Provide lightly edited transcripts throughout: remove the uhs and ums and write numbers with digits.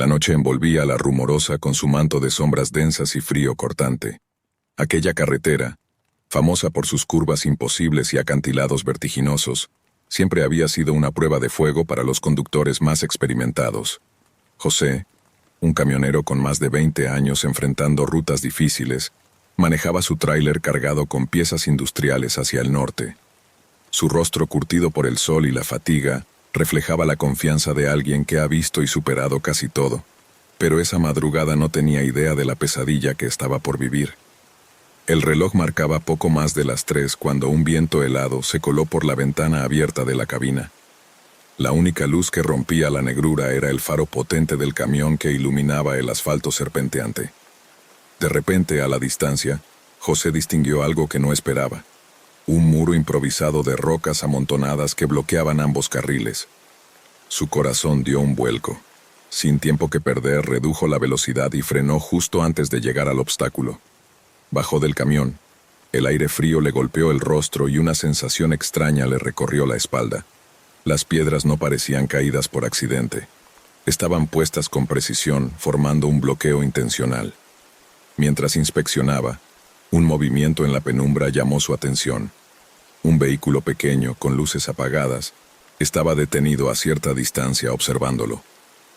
La noche envolvía a la Rumorosa con su manto de sombras densas y frío cortante. Aquella carretera, famosa por sus curvas imposibles y acantilados vertiginosos, siempre había sido una prueba de fuego para los conductores más experimentados. José, un camionero con más de 20 años enfrentando rutas difíciles, manejaba su tráiler cargado con piezas industriales hacia el norte. Su rostro curtido por el sol y la fatiga reflejaba la confianza de alguien que ha visto y superado casi todo, pero esa madrugada no tenía idea de la pesadilla que estaba por vivir. El reloj marcaba poco más de las 3 cuando un viento helado se coló por la ventana abierta de la cabina. La única luz que rompía la negrura era el faro potente del camión que iluminaba el asfalto serpenteante. De repente, a la distancia, José distinguió algo que no esperaba. Un muro improvisado de rocas amontonadas que bloqueaban ambos carriles. Su corazón dio un vuelco. Sin tiempo que perder, redujo la velocidad y frenó justo antes de llegar al obstáculo. Bajó del camión. El aire frío le golpeó el rostro y una sensación extraña le recorrió la espalda. Las piedras no parecían caídas por accidente. Estaban puestas con precisión, formando un bloqueo intencional. Mientras inspeccionaba, un movimiento en la penumbra llamó su atención. Un vehículo pequeño, con luces apagadas, estaba detenido a cierta distancia observándolo.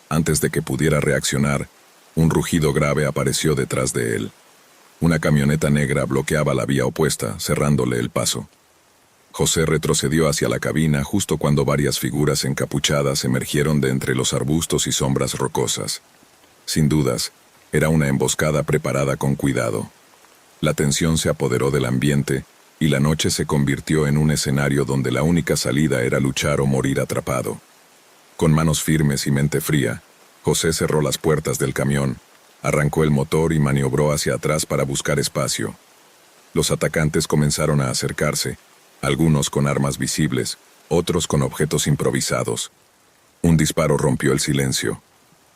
Antes de que pudiera reaccionar, un rugido grave apareció detrás de él. Una camioneta negra bloqueaba la vía opuesta, cerrándole el paso. José retrocedió hacia la cabina justo cuando varias figuras encapuchadas emergieron de entre los arbustos y sombras rocosas. Sin dudas, era una emboscada preparada con cuidado. La tensión se apoderó del ambiente y la noche se convirtió en un escenario donde la única salida era luchar o morir atrapado. Con manos firmes y mente fría, José cerró las puertas del camión, arrancó el motor y maniobró hacia atrás para buscar espacio. Los atacantes comenzaron a acercarse, algunos con armas visibles, otros con objetos improvisados. Un disparo rompió el silencio.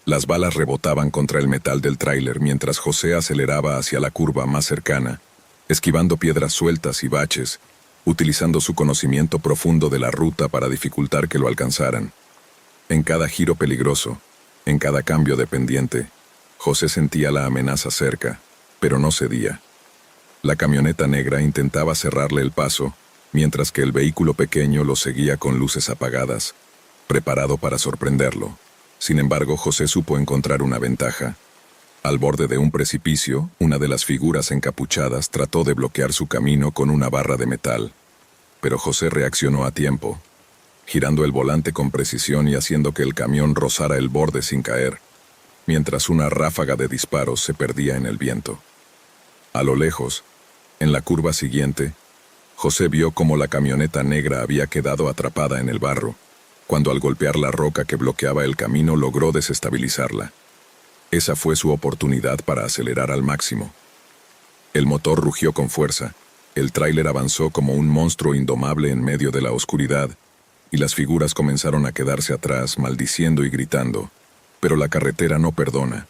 Las balas rebotaban contra el metal del tráiler mientras José aceleraba hacia la curva más cercana, esquivando piedras sueltas y baches, utilizando su conocimiento profundo de la ruta para dificultar que lo alcanzaran. En cada giro peligroso, en cada cambio de pendiente, José sentía la amenaza cerca, pero no cedía. La camioneta negra intentaba cerrarle el paso, mientras que el vehículo pequeño lo seguía con luces apagadas, preparado para sorprenderlo. Sin embargo, José supo encontrar una ventaja. Al borde de un precipicio, una de las figuras encapuchadas trató de bloquear su camino con una barra de metal. Pero José reaccionó a tiempo, girando el volante con precisión y haciendo que el camión rozara el borde sin caer, mientras una ráfaga de disparos se perdía en el viento. A lo lejos, en la curva siguiente, José vio cómo la camioneta negra había quedado atrapada en el barro, cuando al golpear la roca que bloqueaba el camino logró desestabilizarla. Esa fue su oportunidad para acelerar al máximo. El motor rugió con fuerza, el tráiler avanzó como un monstruo indomable en medio de la oscuridad, y las figuras comenzaron a quedarse atrás, maldiciendo y gritando. Pero la carretera no perdona.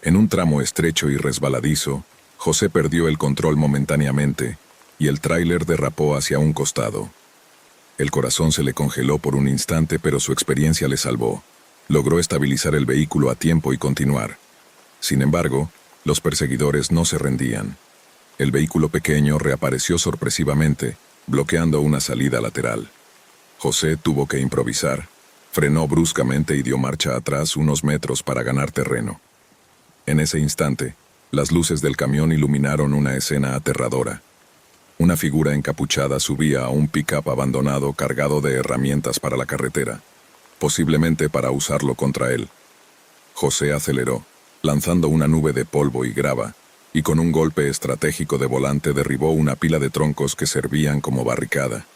En un tramo estrecho y resbaladizo, José perdió el control momentáneamente, y el tráiler derrapó hacia un costado. El corazón se le congeló por un instante, pero su experiencia le salvó. Logró estabilizar el vehículo a tiempo y continuar. Sin embargo, los perseguidores no se rendían. El vehículo pequeño reapareció sorpresivamente, bloqueando una salida lateral. José tuvo que improvisar. Frenó bruscamente y dio marcha atrás unos metros para ganar terreno. En ese instante, las luces del camión iluminaron una escena aterradora. Una figura encapuchada subía a un pick-up abandonado cargado de herramientas para la carretera, posiblemente para usarlo contra él. José aceleró, lanzando una nube de polvo y grava, y con un golpe estratégico de volante derribó una pila de troncos que servían como barricada.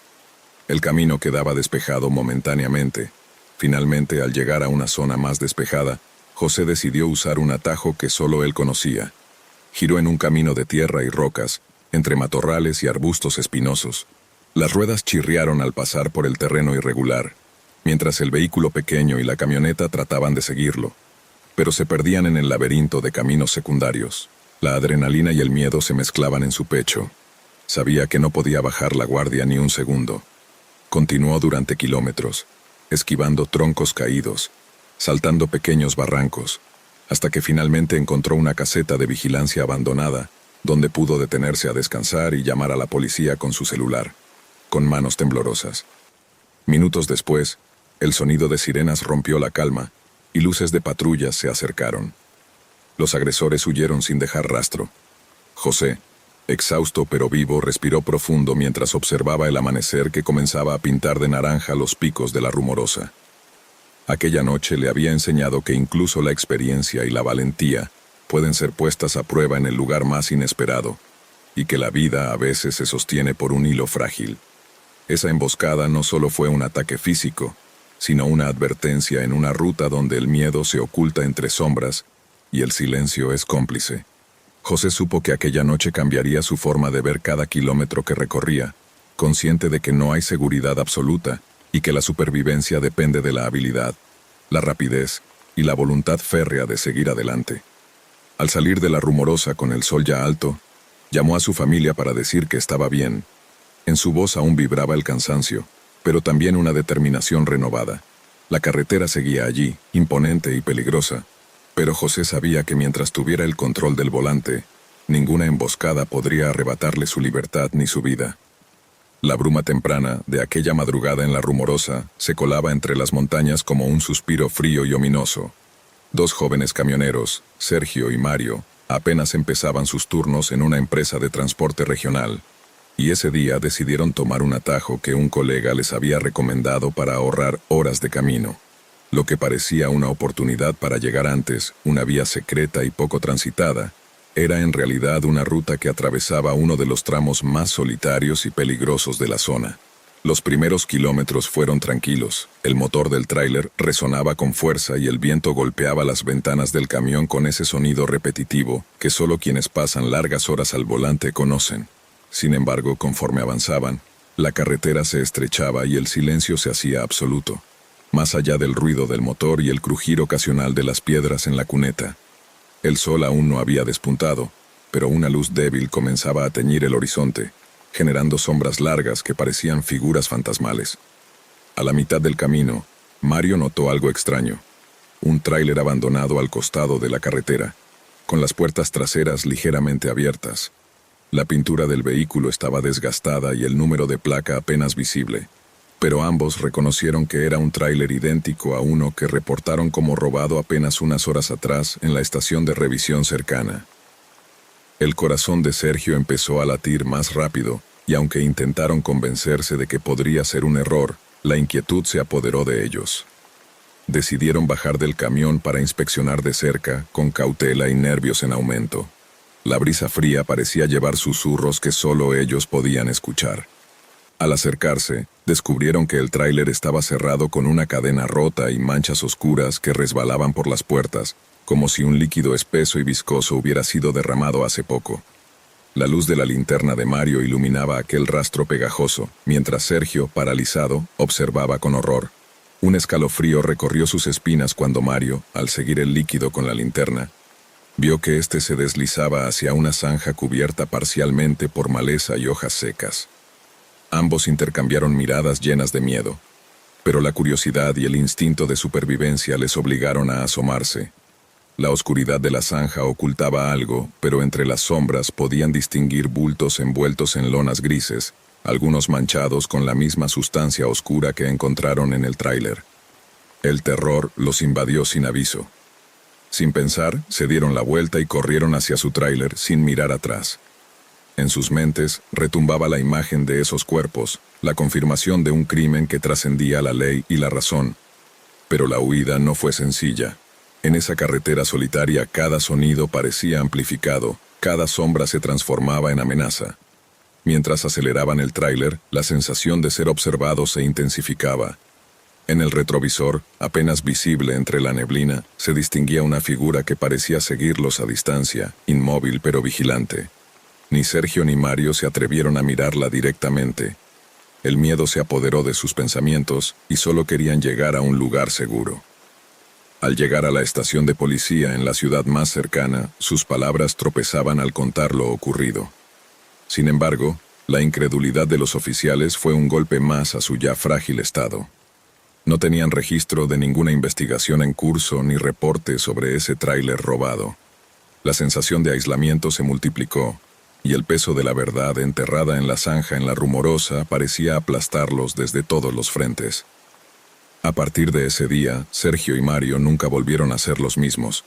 El camino quedaba despejado momentáneamente. Finalmente, al llegar a una zona más despejada, José decidió usar un atajo que solo él conocía. Giró en un camino de tierra y rocas, entre matorrales y arbustos espinosos. Las ruedas chirriaron al pasar por el terreno irregular, mientras el vehículo pequeño y la camioneta trataban de seguirlo, pero se perdían en el laberinto de caminos secundarios. La adrenalina y el miedo se mezclaban en su pecho. Sabía que no podía bajar la guardia ni un segundo. Continuó durante kilómetros, esquivando troncos caídos, saltando pequeños barrancos, hasta que finalmente encontró una caseta de vigilancia abandonada, donde pudo detenerse a descansar y llamar a la policía con su celular, con manos temblorosas. Minutos después, el sonido de sirenas rompió la calma y luces de patrullas se acercaron. Los agresores huyeron sin dejar rastro. José, exhausto pero vivo, respiró profundo mientras observaba el amanecer que comenzaba a pintar de naranja los picos de la Rumorosa. Aquella noche le había enseñado que incluso la experiencia y la valentía pueden ser puestas a prueba en el lugar más inesperado, y que la vida a veces se sostiene por un hilo frágil. Esa emboscada no solo fue un ataque físico, sino una advertencia en una ruta donde el miedo se oculta entre sombras y el silencio es cómplice. José supo que aquella noche cambiaría su forma de ver cada kilómetro que recorría, consciente de que no hay seguridad absoluta y que la supervivencia depende de la habilidad, la rapidez y la voluntad férrea de seguir adelante. Al salir de la Rumorosa con el sol ya alto, llamó a su familia para decir que estaba bien. En su voz aún vibraba el cansancio, pero también una determinación renovada. La carretera seguía allí, imponente y peligrosa, pero José sabía que mientras tuviera el control del volante, ninguna emboscada podría arrebatarle su libertad ni su vida. La bruma temprana de aquella madrugada en la Rumorosa se colaba entre las montañas como un suspiro frío y ominoso. Dos jóvenes camioneros, Sergio y Mario, apenas empezaban sus turnos en una empresa de transporte regional, y ese día decidieron tomar un atajo que un colega les había recomendado para ahorrar horas de camino. Lo que parecía una oportunidad para llegar antes, una vía secreta y poco transitada, era en realidad una ruta que atravesaba uno de los tramos más solitarios y peligrosos de la zona. Los primeros kilómetros fueron tranquilos, el motor del tráiler resonaba con fuerza y el viento golpeaba las ventanas del camión con ese sonido repetitivo que solo quienes pasan largas horas al volante conocen. Sin embargo, conforme avanzaban, la carretera se estrechaba y el silencio se hacía absoluto, más allá del ruido del motor y el crujir ocasional de las piedras en la cuneta. El sol aún no había despuntado, pero una luz débil comenzaba a teñir el horizonte, generando sombras largas que parecían figuras fantasmales. A la mitad del camino, Mario notó algo extraño. Un tráiler abandonado al costado de la carretera, con las puertas traseras ligeramente abiertas. La pintura del vehículo estaba desgastada y el número de placa apenas visible, pero ambos reconocieron que era un tráiler idéntico a uno que reportaron como robado apenas unas horas atrás en la estación de revisión cercana. El corazón de Sergio empezó a latir más rápido, y aunque intentaron convencerse de que podría ser un error, la inquietud se apoderó de ellos. Decidieron bajar del camión para inspeccionar de cerca, con cautela y nervios en aumento. La brisa fría parecía llevar susurros que solo ellos podían escuchar. Al acercarse, descubrieron que el tráiler estaba cerrado con una cadena rota y manchas oscuras que resbalaban por las puertas, como si un líquido espeso y viscoso hubiera sido derramado hace poco. La luz de la linterna de Mario iluminaba aquel rastro pegajoso, mientras Sergio, paralizado, observaba con horror. Un escalofrío recorrió sus espinas cuando Mario, al seguir el líquido con la linterna, vio que éste se deslizaba hacia una zanja cubierta parcialmente por maleza y hojas secas. Ambos intercambiaron miradas llenas de miedo, pero la curiosidad y el instinto de supervivencia les obligaron a asomarse. La oscuridad de la zanja ocultaba algo, pero entre las sombras podían distinguir bultos envueltos en lonas grises, algunos manchados con la misma sustancia oscura que encontraron en el tráiler. El terror los invadió sin aviso. Sin pensar, se dieron la vuelta y corrieron hacia su tráiler sin mirar atrás. En sus mentes retumbaba la imagen de esos cuerpos, la confirmación de un crimen que trascendía la ley y la razón. Pero la huida no fue sencilla. En esa carretera solitaria cada sonido parecía amplificado, cada sombra se transformaba en amenaza. Mientras aceleraban el tráiler, la sensación de ser observados se intensificaba. En el retrovisor, apenas visible entre la neblina, se distinguía una figura que parecía seguirlos a distancia, inmóvil pero vigilante. Ni Sergio ni Mario se atrevieron a mirarla directamente. El miedo se apoderó de sus pensamientos y solo querían llegar a un lugar seguro. Al llegar a la estación de policía en la ciudad más cercana, sus palabras tropezaban al contar lo ocurrido. Sin embargo, la incredulidad de los oficiales fue un golpe más a su ya frágil estado. No tenían registro de ninguna investigación en curso ni reporte sobre ese tráiler robado. La sensación de aislamiento se multiplicó, y el peso de la verdad enterrada en la zanja en la Rumorosa parecía aplastarlos desde todos los frentes. A partir de ese día, Sergio y Mario nunca volvieron a ser los mismos.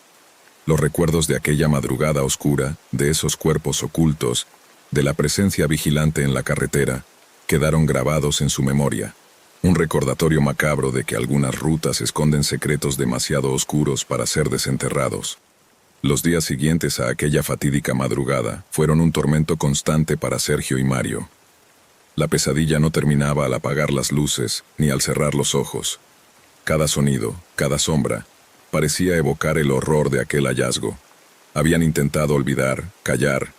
Los recuerdos de aquella madrugada oscura, de esos cuerpos ocultos, de la presencia vigilante en la carretera, quedaron grabados en su memoria. Un recordatorio macabro de que algunas rutas esconden secretos demasiado oscuros para ser desenterrados. Los días siguientes a aquella fatídica madrugada fueron un tormento constante para Sergio y Mario. La pesadilla no terminaba al apagar las luces ni al cerrar los ojos. Cada sonido, cada sombra, parecía evocar el horror de aquel hallazgo. Habían intentado olvidar, callar,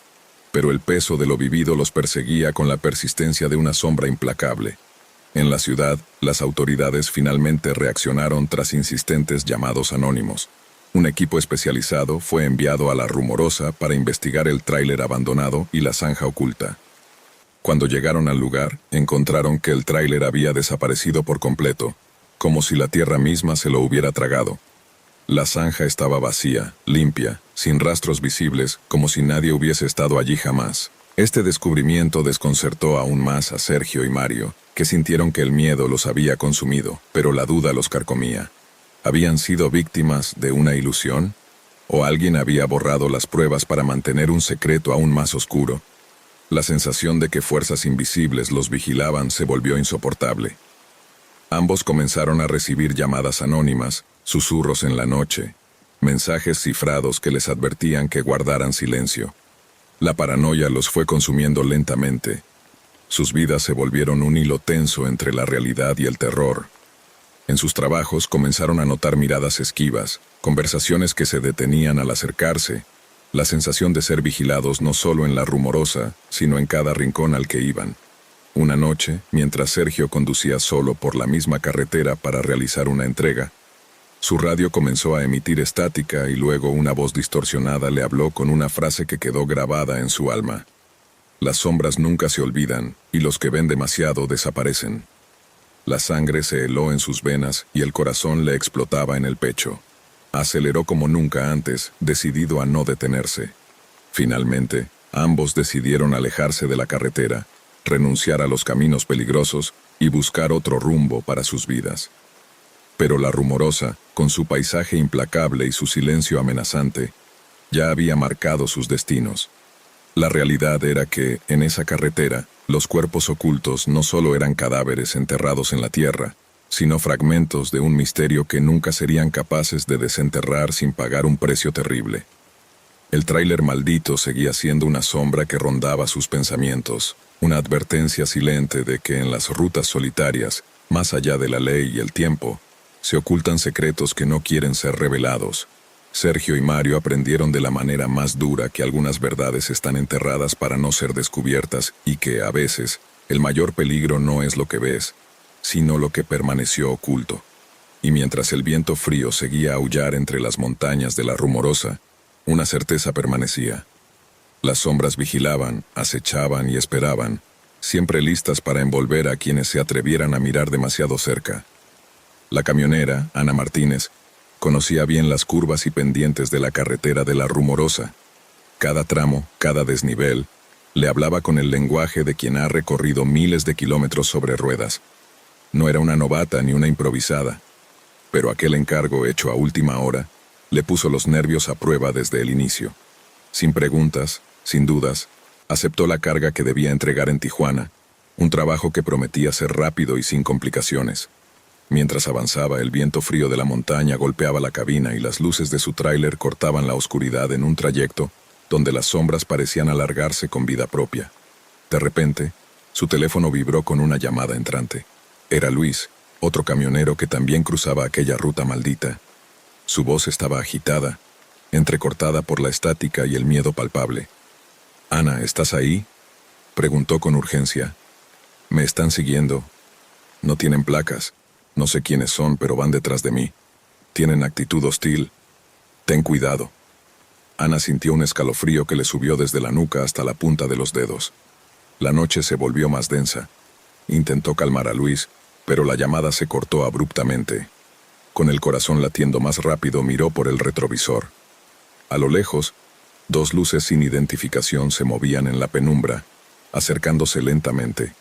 pero el peso de lo vivido los perseguía con la persistencia de una sombra implacable. En la ciudad, las autoridades finalmente reaccionaron tras insistentes llamados anónimos. Un equipo especializado fue enviado a la Rumorosa para investigar el tráiler abandonado y la zanja oculta. Cuando llegaron al lugar, encontraron que el tráiler había desaparecido por completo, como si la tierra misma se lo hubiera tragado. La zanja estaba vacía, limpia, sin rastros visibles, como si nadie hubiese estado allí jamás. Este descubrimiento desconcertó aún más a Sergio y Mario, que sintieron que el miedo los había consumido, pero la duda los carcomía. ¿Habían sido víctimas de una ilusión? ¿O alguien había borrado las pruebas para mantener un secreto aún más oscuro? La sensación de que fuerzas invisibles los vigilaban se volvió insoportable. Ambos comenzaron a recibir llamadas anónimas, susurros en la noche, mensajes cifrados que les advertían que guardaran silencio. La paranoia los fue consumiendo lentamente. Sus vidas se volvieron un hilo tenso entre la realidad y el terror. En sus trabajos comenzaron a notar miradas esquivas, conversaciones que se detenían al acercarse, la sensación de ser vigilados no solo en la Rumorosa, sino en cada rincón al que iban. Una noche, mientras Sergio conducía solo por la misma carretera para realizar una entrega, su radio comenzó a emitir estática y luego una voz distorsionada le habló con una frase que quedó grabada en su alma. Las sombras nunca se olvidan, y los que ven demasiado desaparecen. La sangre se heló en sus venas y el corazón le explotaba en el pecho. Aceleró como nunca antes, decidido a no detenerse. Finalmente, ambos decidieron alejarse de la carretera, renunciar a los caminos peligrosos y buscar otro rumbo para sus vidas. Pero la Rumorosa, con su paisaje implacable y su silencio amenazante, ya había marcado sus destinos. La realidad era que, en esa carretera, los cuerpos ocultos no solo eran cadáveres enterrados en la tierra, sino fragmentos de un misterio que nunca serían capaces de desenterrar sin pagar un precio terrible. El tráiler maldito seguía siendo una sombra que rondaba sus pensamientos, una advertencia silente de que en las rutas solitarias, más allá de la ley y el tiempo, se ocultan secretos que no quieren ser revelados. Sergio y Mario aprendieron de la manera más dura que algunas verdades están enterradas para no ser descubiertas y que, a veces, el mayor peligro no es lo que ves, sino lo que permaneció oculto. Y mientras el viento frío seguía a aullar entre las montañas de la Rumorosa, una certeza permanecía. Las sombras vigilaban, acechaban y esperaban, siempre listas para envolver a quienes se atrevieran a mirar demasiado cerca. La camionera, Ana Martínez, conocía bien las curvas y pendientes de la carretera de la Rumorosa. Cada tramo, cada desnivel, le hablaba con el lenguaje de quien ha recorrido miles de kilómetros sobre ruedas. No era una novata ni una improvisada, pero aquel encargo hecho a última hora le puso los nervios a prueba desde el inicio. Sin preguntas, sin dudas, aceptó la carga que debía entregar en Tijuana, un trabajo que prometía ser rápido y sin complicaciones. Mientras avanzaba, el viento frío de la montaña golpeaba la cabina y las luces de su tráiler cortaban la oscuridad en un trayecto donde las sombras parecían alargarse con vida propia. De repente, su teléfono vibró con una llamada entrante. Era Luis, otro camionero que también cruzaba aquella ruta maldita. Su voz estaba agitada, entrecortada por la estática y el miedo palpable. «Ana, ¿estás ahí?», preguntó con urgencia. «Me están siguiendo. No tienen placas. No sé quiénes son, pero van detrás de mí. Tienen actitud hostil. Ten cuidado». Ana sintió un escalofrío que le subió desde la nuca hasta la punta de los dedos. La noche se volvió más densa. Intentó calmar a Luis, pero la llamada se cortó abruptamente. Con el corazón latiendo más rápido, miró por el retrovisor. A lo lejos, dos luces sin identificación se movían en la penumbra, acercándose lentamente.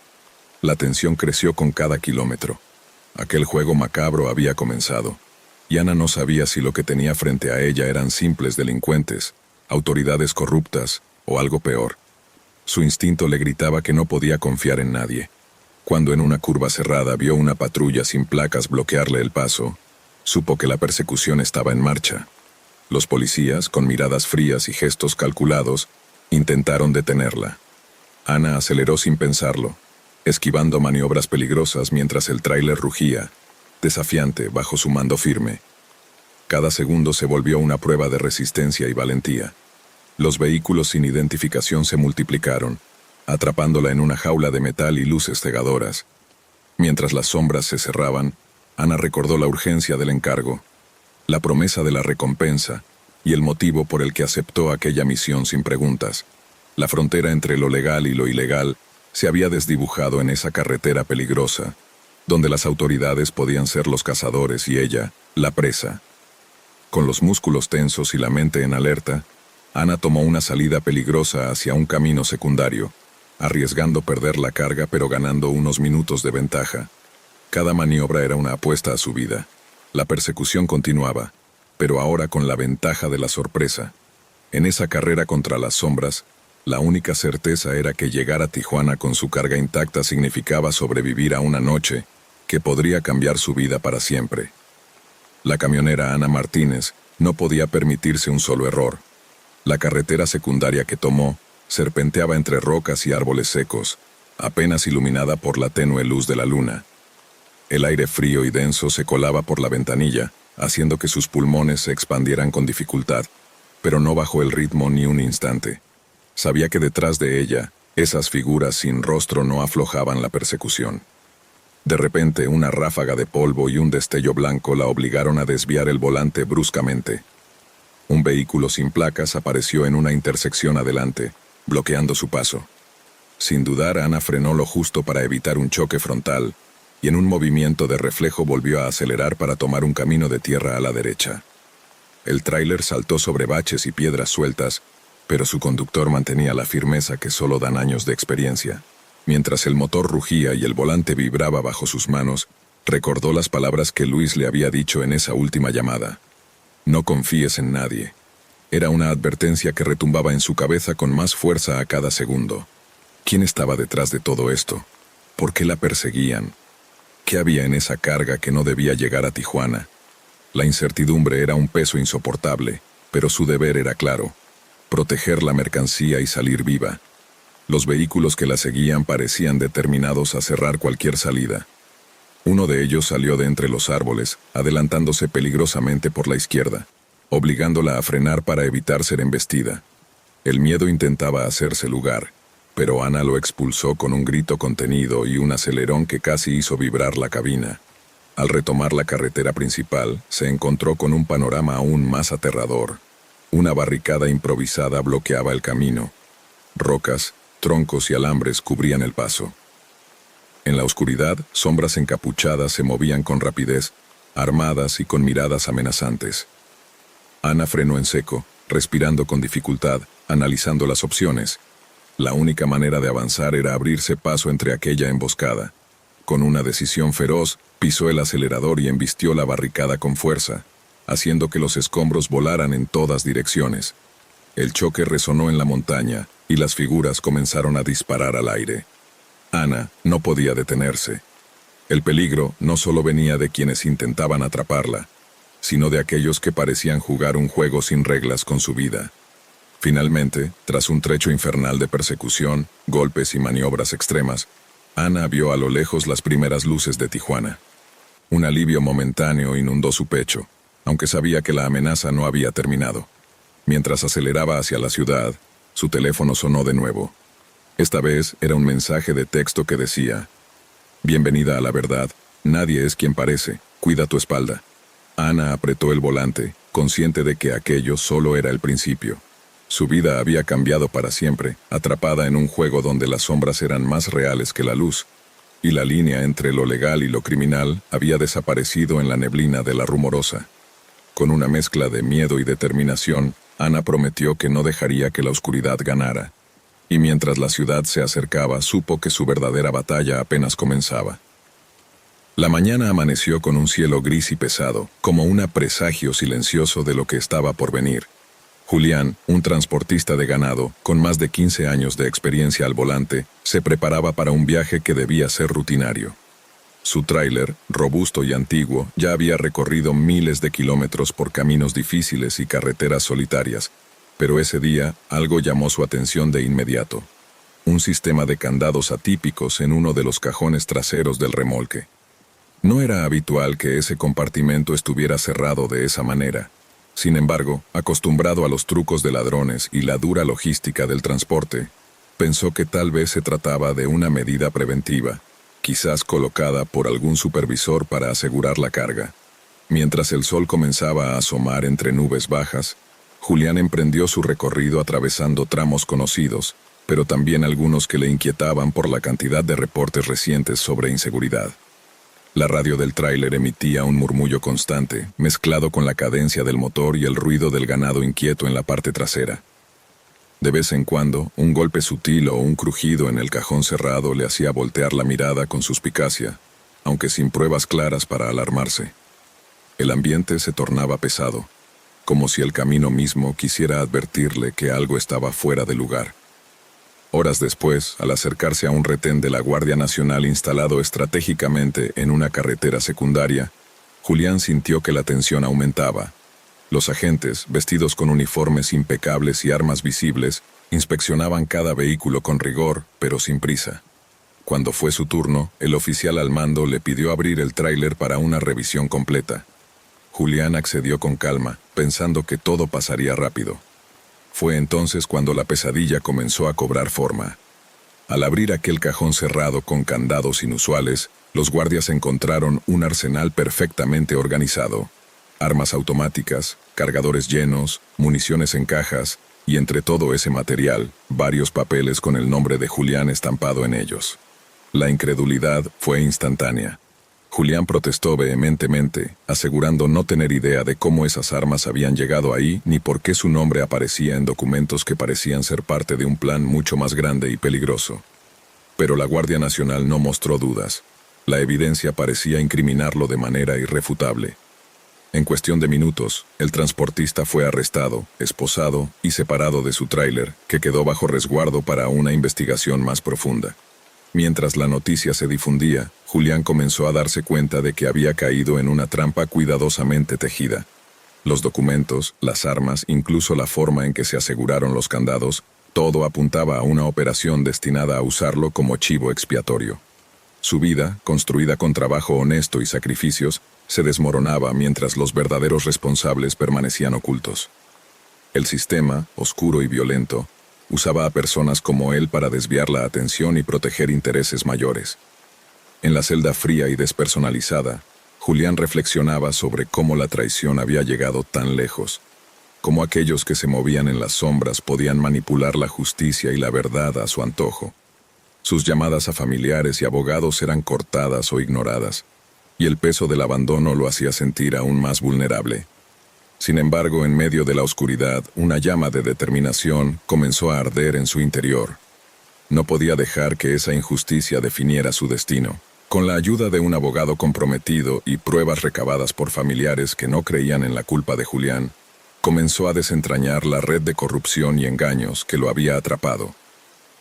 La tensión creció con cada kilómetro. Aquel juego macabro había comenzado, y Ana no sabía si lo que tenía frente a ella eran simples delincuentes, autoridades corruptas o algo peor. Su instinto le gritaba que no podía confiar en nadie. Cuando en una curva cerrada vio una patrulla sin placas bloquearle el paso, supo que la persecución estaba en marcha. Los policías, con miradas frías y gestos calculados, intentaron detenerla. Ana aceleró sin pensarlo, esquivando maniobras peligrosas mientras el tráiler rugía, desafiante bajo su mando firme. Cada segundo se volvió una prueba de resistencia y valentía. Los vehículos sin identificación se multiplicaron, atrapándola en una jaula de metal y luces cegadoras. Mientras las sombras se cerraban, Ana recordó la urgencia del encargo, la promesa de la recompensa y el motivo por el que aceptó aquella misión sin preguntas. La frontera entre lo legal y lo ilegal se había desdibujado en esa carretera peligrosa, donde las autoridades podían ser los cazadores y ella, la presa. Con los músculos tensos y la mente en alerta, Ana tomó una salida peligrosa hacia un camino secundario, arriesgando perder la carga pero ganando unos minutos de ventaja. Cada maniobra era una apuesta a su vida. La persecución continuaba, pero ahora con la ventaja de la sorpresa. En esa carrera contra las sombras, la única certeza era que llegar a Tijuana con su carga intacta significaba sobrevivir a una noche que podría cambiar su vida para siempre. La camionera Ana Martínez no podía permitirse un solo error. La carretera secundaria que tomó serpenteaba entre rocas y árboles secos, apenas iluminada por la tenue luz de la luna. El aire frío y denso se colaba por la ventanilla, haciendo que sus pulmones se expandieran con dificultad, pero no bajó el ritmo ni un instante. Sabía que detrás de ella, esas figuras sin rostro no aflojaban la persecución. De repente, una ráfaga de polvo y un destello blanco la obligaron a desviar el volante bruscamente. Un vehículo sin placas apareció en una intersección adelante, bloqueando su paso. Sin dudar, Ana frenó lo justo para evitar un choque frontal, y en un movimiento de reflejo volvió a acelerar para tomar un camino de tierra a la derecha. El tráiler saltó sobre baches y piedras sueltas, pero su conductor mantenía la firmeza que solo dan años de experiencia. Mientras el motor rugía y el volante vibraba bajo sus manos, recordó las palabras que Luis le había dicho en esa última llamada. No confíes en nadie. Era una advertencia que retumbaba en su cabeza con más fuerza a cada segundo. ¿Quién estaba detrás de todo esto? ¿Por qué la perseguían? ¿Qué había en esa carga que no debía llegar a Tijuana? La incertidumbre era un peso insoportable, pero su deber era claro: proteger la mercancía y salir viva. Los vehículos que la seguían parecían determinados a cerrar cualquier salida. Uno de ellos salió de entre los árboles, adelantándose peligrosamente por la izquierda, obligándola a frenar para evitar ser embestida. El miedo intentaba hacerse lugar, pero Ana lo expulsó con un grito contenido y un acelerón que casi hizo vibrar la cabina. Al retomar la carretera principal, se encontró con un panorama aún más aterrador. Una barricada improvisada bloqueaba el camino. Rocas, troncos y alambres cubrían el paso. En la oscuridad, sombras encapuchadas se movían con rapidez, armadas y con miradas amenazantes. Ana frenó en seco, respirando con dificultad, analizando las opciones. La única manera de avanzar era abrirse paso entre aquella emboscada. Con una decisión feroz, pisó el acelerador y embistió la barricada con fuerza, haciendo que los escombros volaran en todas direcciones. El choque resonó en la montaña, y las figuras comenzaron a disparar al aire. Ana no podía detenerse. El peligro no solo venía de quienes intentaban atraparla, sino de aquellos que parecían jugar un juego sin reglas con su vida. Finalmente, tras un trecho infernal de persecución, golpes y maniobras extremas, Ana vio a lo lejos las primeras luces de Tijuana. Un alivio momentáneo inundó su pecho, aunque sabía que la amenaza no había terminado. Mientras aceleraba hacia la ciudad, su teléfono sonó de nuevo. Esta vez era un mensaje de texto que decía: «Bienvenida a la verdad, nadie es quien parece, cuida tu espalda». Ana apretó el volante, consciente de que aquello solo era el principio. Su vida había cambiado para siempre, atrapada en un juego donde las sombras eran más reales que la luz, y la línea entre lo legal y lo criminal había desaparecido en la neblina de la Rumorosa. Con una mezcla de miedo y determinación, Ana prometió que no dejaría que la oscuridad ganara, y mientras la ciudad se acercaba, supo que su verdadera batalla apenas comenzaba. La mañana amaneció con un cielo gris y pesado, como un presagio silencioso de lo que estaba por venir. Julián, un transportista de ganado, con más de 15 años de experiencia al volante, se preparaba para un viaje que debía ser rutinario. Su tráiler, robusto y antiguo, ya había recorrido miles de kilómetros por caminos difíciles y carreteras solitarias, pero ese día algo llamó su atención de inmediato. Un sistema de candados atípicos en uno de los cajones traseros del remolque. No era habitual que ese compartimento estuviera cerrado de esa manera. Sin embargo, acostumbrado a los trucos de ladrones y la dura logística del transporte, pensó que tal vez se trataba de una medida preventiva, quizás colocada por algún supervisor para asegurar la carga. Mientras el sol comenzaba a asomar entre nubes bajas, Julián emprendió su recorrido atravesando tramos conocidos, pero también algunos que le inquietaban por la cantidad de reportes recientes sobre inseguridad. La radio del tráiler emitía un murmullo constante, mezclado con la cadencia del motor y el ruido del ganado inquieto en la parte trasera. De vez en cuando, un golpe sutil o un crujido en el cajón cerrado le hacía voltear la mirada con suspicacia, aunque sin pruebas claras para alarmarse. El ambiente se tornaba pesado, como si el camino mismo quisiera advertirle que algo estaba fuera de lugar. Horas después, al acercarse a un retén de la Guardia Nacional instalado estratégicamente en una carretera secundaria, Julián sintió que la tensión aumentaba. Los agentes, vestidos con uniformes impecables y armas visibles, inspeccionaban cada vehículo con rigor, pero sin prisa. Cuando fue su turno, el oficial al mando le pidió abrir el tráiler para una revisión completa. Julián accedió con calma, pensando que todo pasaría rápido. Fue entonces cuando la pesadilla comenzó a cobrar forma. Al abrir aquel cajón cerrado con candados inusuales, los guardias encontraron un arsenal perfectamente organizado. Armas automáticas, cargadores llenos, municiones en cajas, y entre todo ese material, varios papeles con el nombre de Julián estampado en ellos. La incredulidad fue instantánea. Julián protestó vehementemente, asegurando no tener idea de cómo esas armas habían llegado ahí ni por qué su nombre aparecía en documentos que parecían ser parte de un plan mucho más grande y peligroso. Pero la Guardia Nacional no mostró dudas. La evidencia parecía incriminarlo de manera irrefutable. En cuestión de minutos, el transportista fue arrestado, esposado y separado de su tráiler, que quedó bajo resguardo para una investigación más profunda. Mientras la noticia se difundía, Julián comenzó a darse cuenta de que había caído en una trampa cuidadosamente tejida. Los documentos, las armas, incluso la forma en que se aseguraron los candados, todo apuntaba a una operación destinada a usarlo como chivo expiatorio. Su vida, construida con trabajo honesto y sacrificios, se desmoronaba mientras los verdaderos responsables permanecían ocultos. El sistema, oscuro y violento, usaba a personas como él para desviar la atención y proteger intereses mayores. En la celda fría y despersonalizada, Julián reflexionaba sobre cómo la traición había llegado tan lejos, cómo aquellos que se movían en las sombras podían manipular la justicia y la verdad a su antojo. Sus llamadas a familiares y abogados eran cortadas o ignoradas, y el peso del abandono lo hacía sentir aún más vulnerable. Sin embargo, en medio de la oscuridad, una llama de determinación comenzó a arder en su interior. No podía dejar que esa injusticia definiera su destino. Con la ayuda de un abogado comprometido y pruebas recabadas por familiares que no creían en la culpa de Julián, comenzó a desentrañar la red de corrupción y engaños que lo había atrapado.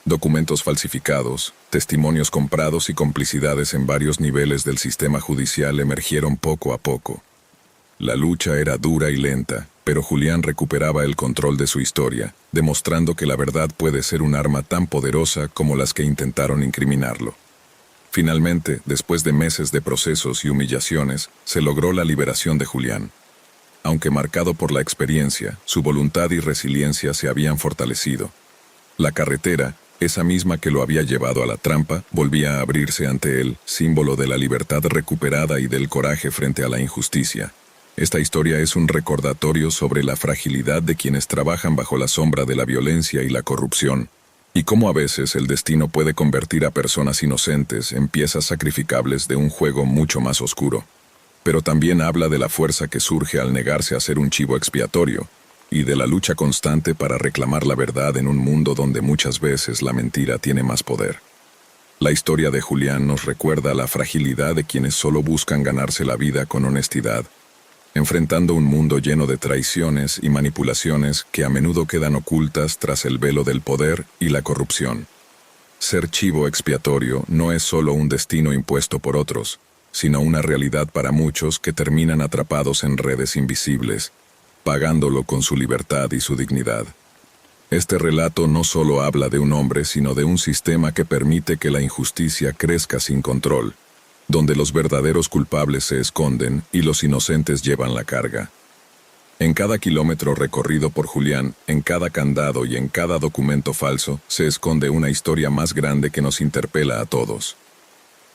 Documentos falsificados, testimonios comprados y complicidades en varios niveles del sistema judicial emergieron poco a poco. La lucha era dura y lenta, pero Julián recuperaba el control de su historia, demostrando que la verdad puede ser un arma tan poderosa como las que intentaron incriminarlo. Finalmente, después de meses de procesos y humillaciones, se logró la liberación de Julián. Aunque marcado por la experiencia, su voluntad y resiliencia se habían fortalecido. La carretera, esa misma que lo había llevado a la trampa, volvía a abrirse ante él, símbolo de la libertad recuperada y del coraje frente a la injusticia. Esta historia es un recordatorio sobre la fragilidad de quienes trabajan bajo la sombra de la violencia y la corrupción. y cómo a veces el destino puede convertir a personas inocentes en piezas sacrificables de un juego mucho más oscuro. Pero también habla de la fuerza que surge al negarse a ser un chivo expiatorio, y de la lucha constante para reclamar la verdad en un mundo donde muchas veces la mentira tiene más poder. La historia de Julián nos recuerda la fragilidad de quienes solo buscan ganarse la vida con honestidad, enfrentando un mundo lleno de traiciones y manipulaciones que a menudo quedan ocultas tras el velo del poder y la corrupción. Ser chivo expiatorio no es solo un destino impuesto por otros, sino una realidad para muchos que terminan atrapados en redes invisibles, pagándolo con su libertad y su dignidad. Este relato no solo habla de un hombre, sino de un sistema que permite que la injusticia crezca sin control, donde los verdaderos culpables se esconden y los inocentes llevan la carga. En cada kilómetro recorrido por Julián, en cada candado y en cada documento falso, se esconde una historia más grande que nos interpela a todos.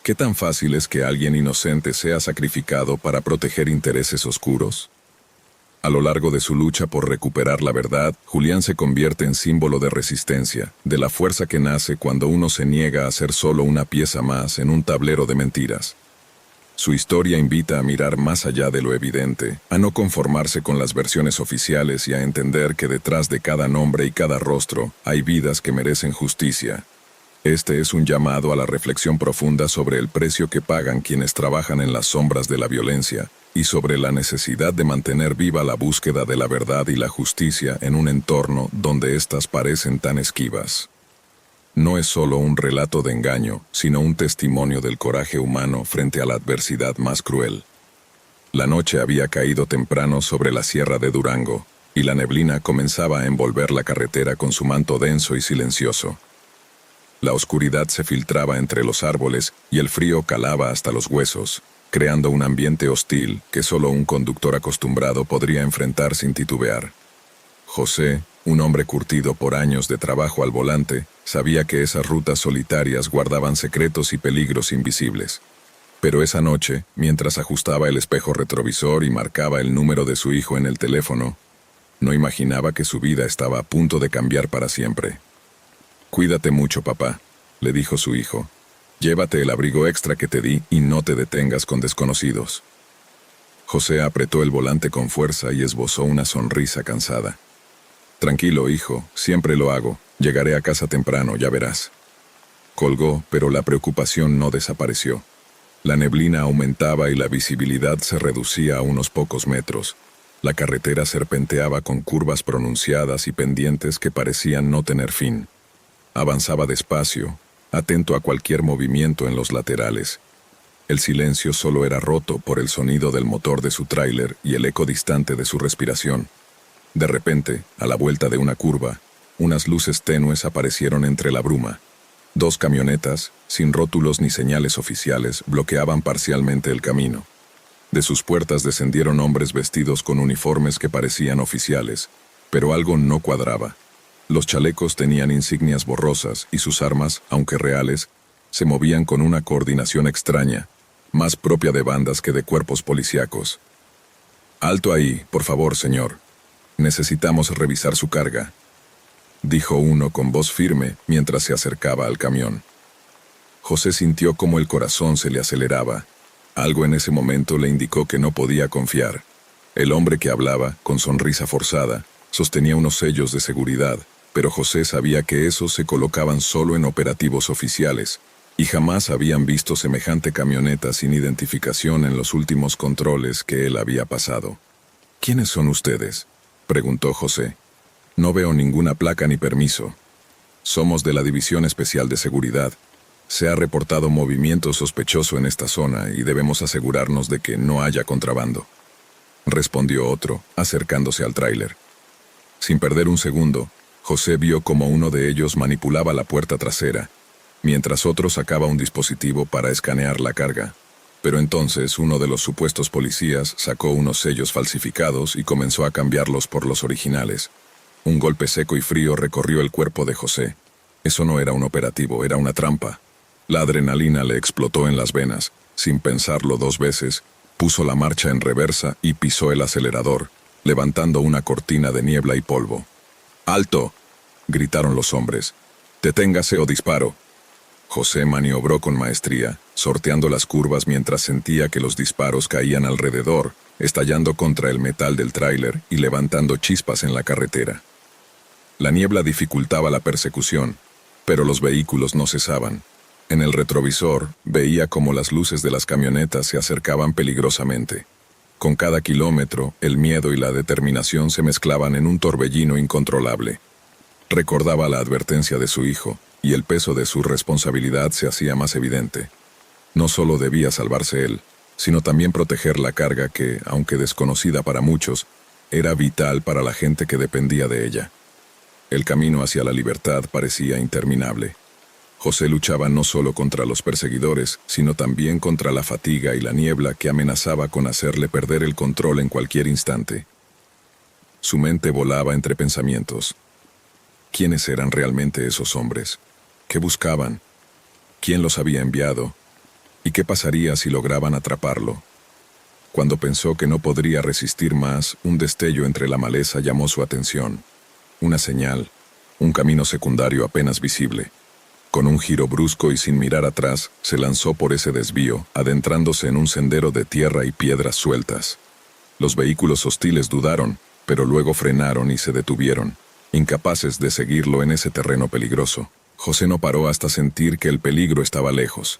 ¿Qué tan fácil es que alguien inocente sea sacrificado para proteger intereses oscuros? A lo largo de su lucha por recuperar la verdad, Julián se convierte en símbolo de resistencia, de la fuerza que nace cuando uno se niega a ser solo una pieza más en un tablero de mentiras. Su historia invita a mirar más allá de lo evidente, a no conformarse con las versiones oficiales y a entender que detrás de cada nombre y cada rostro hay vidas que merecen justicia. Este es un llamado a la reflexión profunda sobre el precio que pagan quienes trabajan en las sombras de la violencia, y sobre la necesidad de mantener viva la búsqueda de la verdad y la justicia en un entorno donde éstas parecen tan esquivas. No es solo un relato de engaño, sino un testimonio del coraje humano frente a la adversidad más cruel. La noche había caído temprano sobre la sierra de Durango, y la neblina comenzaba a envolver la carretera con su manto denso y silencioso. La oscuridad se filtraba entre los árboles y el frío calaba hasta los huesos, creando un ambiente hostil que solo un conductor acostumbrado podría enfrentar sin titubear. José, un hombre curtido por años de trabajo al volante, sabía que esas rutas solitarias guardaban secretos y peligros invisibles. Pero esa noche, mientras ajustaba el espejo retrovisor y marcaba el número de su hijo en el teléfono, no imaginaba que su vida estaba a punto de cambiar para siempre. «Cuídate mucho, papá», le dijo su hijo. «Llévate el abrigo extra que te di y no te detengas con desconocidos». José apretó el volante con fuerza y esbozó una sonrisa cansada. «Tranquilo, hijo, siempre lo hago. Llegaré a casa temprano, ya verás». Colgó, pero la preocupación no desapareció. La neblina aumentaba y la visibilidad se reducía a unos pocos metros. La carretera serpenteaba con curvas pronunciadas y pendientes que parecían no tener fin. Avanzaba despacio, atento a cualquier movimiento en los laterales. El silencio solo era roto por el sonido del motor de su tráiler y el eco distante de su respiración. De repente, a la vuelta de una curva, unas luces tenues aparecieron entre la bruma. 2 camionetas, sin rótulos ni señales oficiales, bloqueaban parcialmente el camino. De sus puertas descendieron hombres vestidos con uniformes que parecían oficiales, pero algo no cuadraba. Los chalecos tenían insignias borrosas y sus armas, aunque reales, se movían con una coordinación extraña, más propia de bandas que de cuerpos policíacos. «Alto ahí, por favor, señor. Necesitamos revisar su carga», dijo uno con voz firme mientras se acercaba al camión. José sintió como el corazón se le aceleraba. Algo en ese momento le indicó que no podía confiar. El hombre que hablaba, con sonrisa forzada, sostenía unos sellos de seguridad, pero José sabía que esos se colocaban solo en operativos oficiales, y jamás habían visto semejante camioneta sin identificación en los últimos controles que él había pasado. «¿Quiénes son ustedes?», preguntó José. «No veo ninguna placa ni permiso. Somos de la División Especial de Seguridad. Se ha reportado movimiento sospechoso en esta zona y debemos asegurarnos de que no haya contrabando», respondió otro, acercándose al tráiler. Sin perder un segundo, José vio cómo uno de ellos manipulaba la puerta trasera, mientras otro sacaba un dispositivo para escanear la carga. Pero entonces uno de los supuestos policías sacó unos sellos falsificados y comenzó a cambiarlos por los originales. Un golpe seco y frío recorrió el cuerpo de José. Eso no era un operativo, era una trampa. La adrenalina le explotó en las venas. Sin pensarlo 2 veces, puso la marcha en reversa y pisó el acelerador, levantando una cortina de niebla y polvo. «¡Alto!», gritaron los hombres. «Deténgase o disparo». José maniobró con maestría, sorteando las curvas mientras sentía que los disparos caían alrededor, estallando contra el metal del tráiler y levantando chispas en la carretera. La niebla dificultaba la persecución, pero los vehículos no cesaban. En el retrovisor veía cómo las luces de las camionetas se acercaban peligrosamente. Con cada kilómetro, el miedo y la determinación se mezclaban en un torbellino incontrolable. Recordaba la advertencia de su hijo, y el peso de su responsabilidad se hacía más evidente. No solo debía salvarse él, sino también proteger la carga que, aunque desconocida para muchos, era vital para la gente que dependía de ella. El camino hacia la libertad parecía interminable. José luchaba no solo contra los perseguidores, sino también contra la fatiga y la niebla que amenazaba con hacerle perder el control en cualquier instante. Su mente volaba entre pensamientos. ¿Quiénes eran realmente esos hombres? ¿Qué buscaban? ¿Quién los había enviado? ¿Y qué pasaría si lograban atraparlo? Cuando pensó que no podría resistir más, un destello entre la maleza llamó su atención. Una señal, un camino secundario apenas visible. Con un giro brusco y sin mirar atrás, se lanzó por ese desvío, adentrándose en un sendero de tierra y piedras sueltas. Los vehículos hostiles dudaron, pero luego frenaron y se detuvieron, incapaces de seguirlo en ese terreno peligroso. José no paró hasta sentir que el peligro estaba lejos.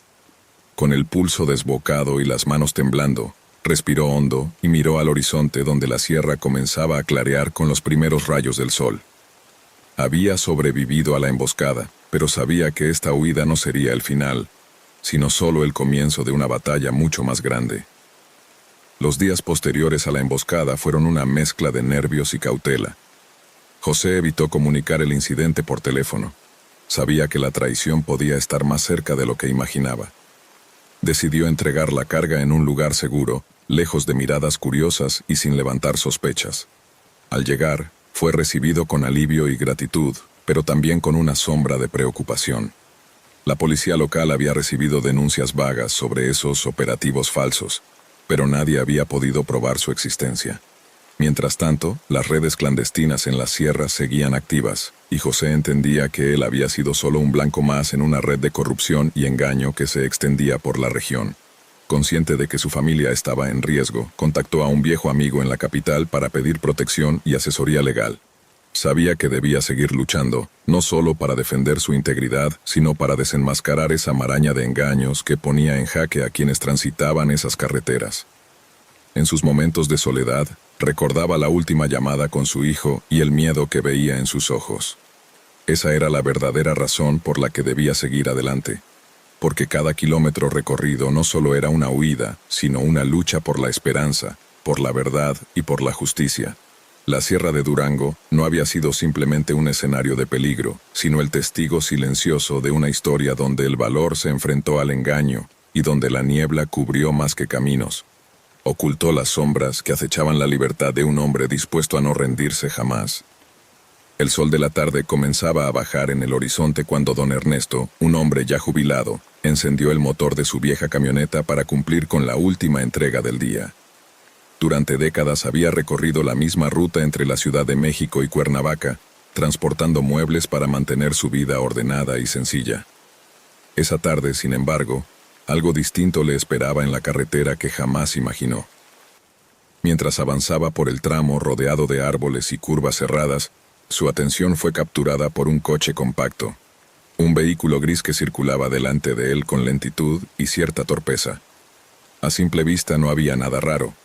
Con el pulso desbocado y las manos temblando, respiró hondo y miró al horizonte donde la sierra comenzaba a clarear con los primeros rayos del sol. Había sobrevivido a la emboscada, pero sabía que esta huida no sería el final, sino solo el comienzo de una batalla mucho más grande. Los días posteriores a la emboscada fueron una mezcla de nervios y cautela. José evitó comunicar el incidente por teléfono. Sabía que la traición podía estar más cerca de lo que imaginaba. Decidió entregar la carga en un lugar seguro, lejos de miradas curiosas y sin levantar sospechas. Al llegar, fue recibido con alivio y gratitud, pero también con una sombra de preocupación. La policía local había recibido denuncias vagas sobre esos operativos falsos, pero nadie había podido probar su existencia. Mientras tanto, las redes clandestinas en las sierras seguían activas, y José entendía que él había sido solo un blanco más en una red de corrupción y engaño que se extendía por la región. Consciente de que su familia estaba en riesgo, contactó a un viejo amigo en la capital para pedir protección y asesoría legal. Sabía que debía seguir luchando, no solo para defender su integridad, sino para desenmascarar esa maraña de engaños que ponía en jaque a quienes transitaban esas carreteras. En sus momentos de soledad, recordaba la última llamada con su hijo y el miedo que veía en sus ojos. Esa era la verdadera razón por la que debía seguir adelante. Porque cada kilómetro recorrido no solo era una huida, sino una lucha por la esperanza, por la verdad y por la justicia. La Sierra de Durango no había sido simplemente un escenario de peligro, sino el testigo silencioso de una historia donde el valor se enfrentó al engaño y donde la niebla cubrió más que caminos. Ocultó las sombras que acechaban la libertad de un hombre dispuesto a no rendirse jamás. El sol de la tarde comenzaba a bajar en el horizonte cuando don Ernesto, un hombre ya jubilado, encendió el motor de su vieja camioneta para cumplir con la última entrega del día. Durante décadas había recorrido la misma ruta entre la Ciudad de México y Cuernavaca, transportando muebles para mantener su vida ordenada y sencilla. Esa tarde, sin embargo, algo distinto le esperaba en la carretera que jamás imaginó. Mientras avanzaba por el tramo rodeado de árboles y curvas cerradas, su atención fue capturada por un coche compacto, un vehículo gris que circulaba delante de él con lentitud y cierta torpeza. A simple vista no había nada raro,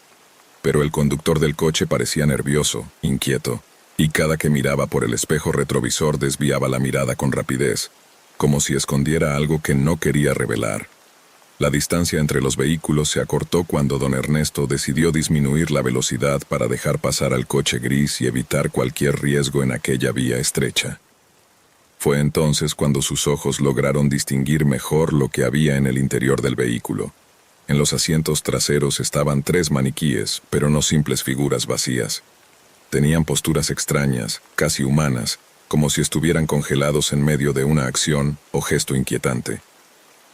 pero el conductor del coche parecía nervioso, inquieto, y cada que miraba por el espejo retrovisor desviaba la mirada con rapidez, como si escondiera algo que no quería revelar. La distancia entre los vehículos se acortó cuando don Ernesto decidió disminuir la velocidad para dejar pasar al coche gris y evitar cualquier riesgo en aquella vía estrecha. Fue entonces cuando sus ojos lograron distinguir mejor lo que había en el interior del vehículo. En los asientos traseros estaban 3 maniquíes, pero no simples figuras vacías. Tenían posturas extrañas, casi humanas, como si estuvieran congelados en medio de una acción o gesto inquietante.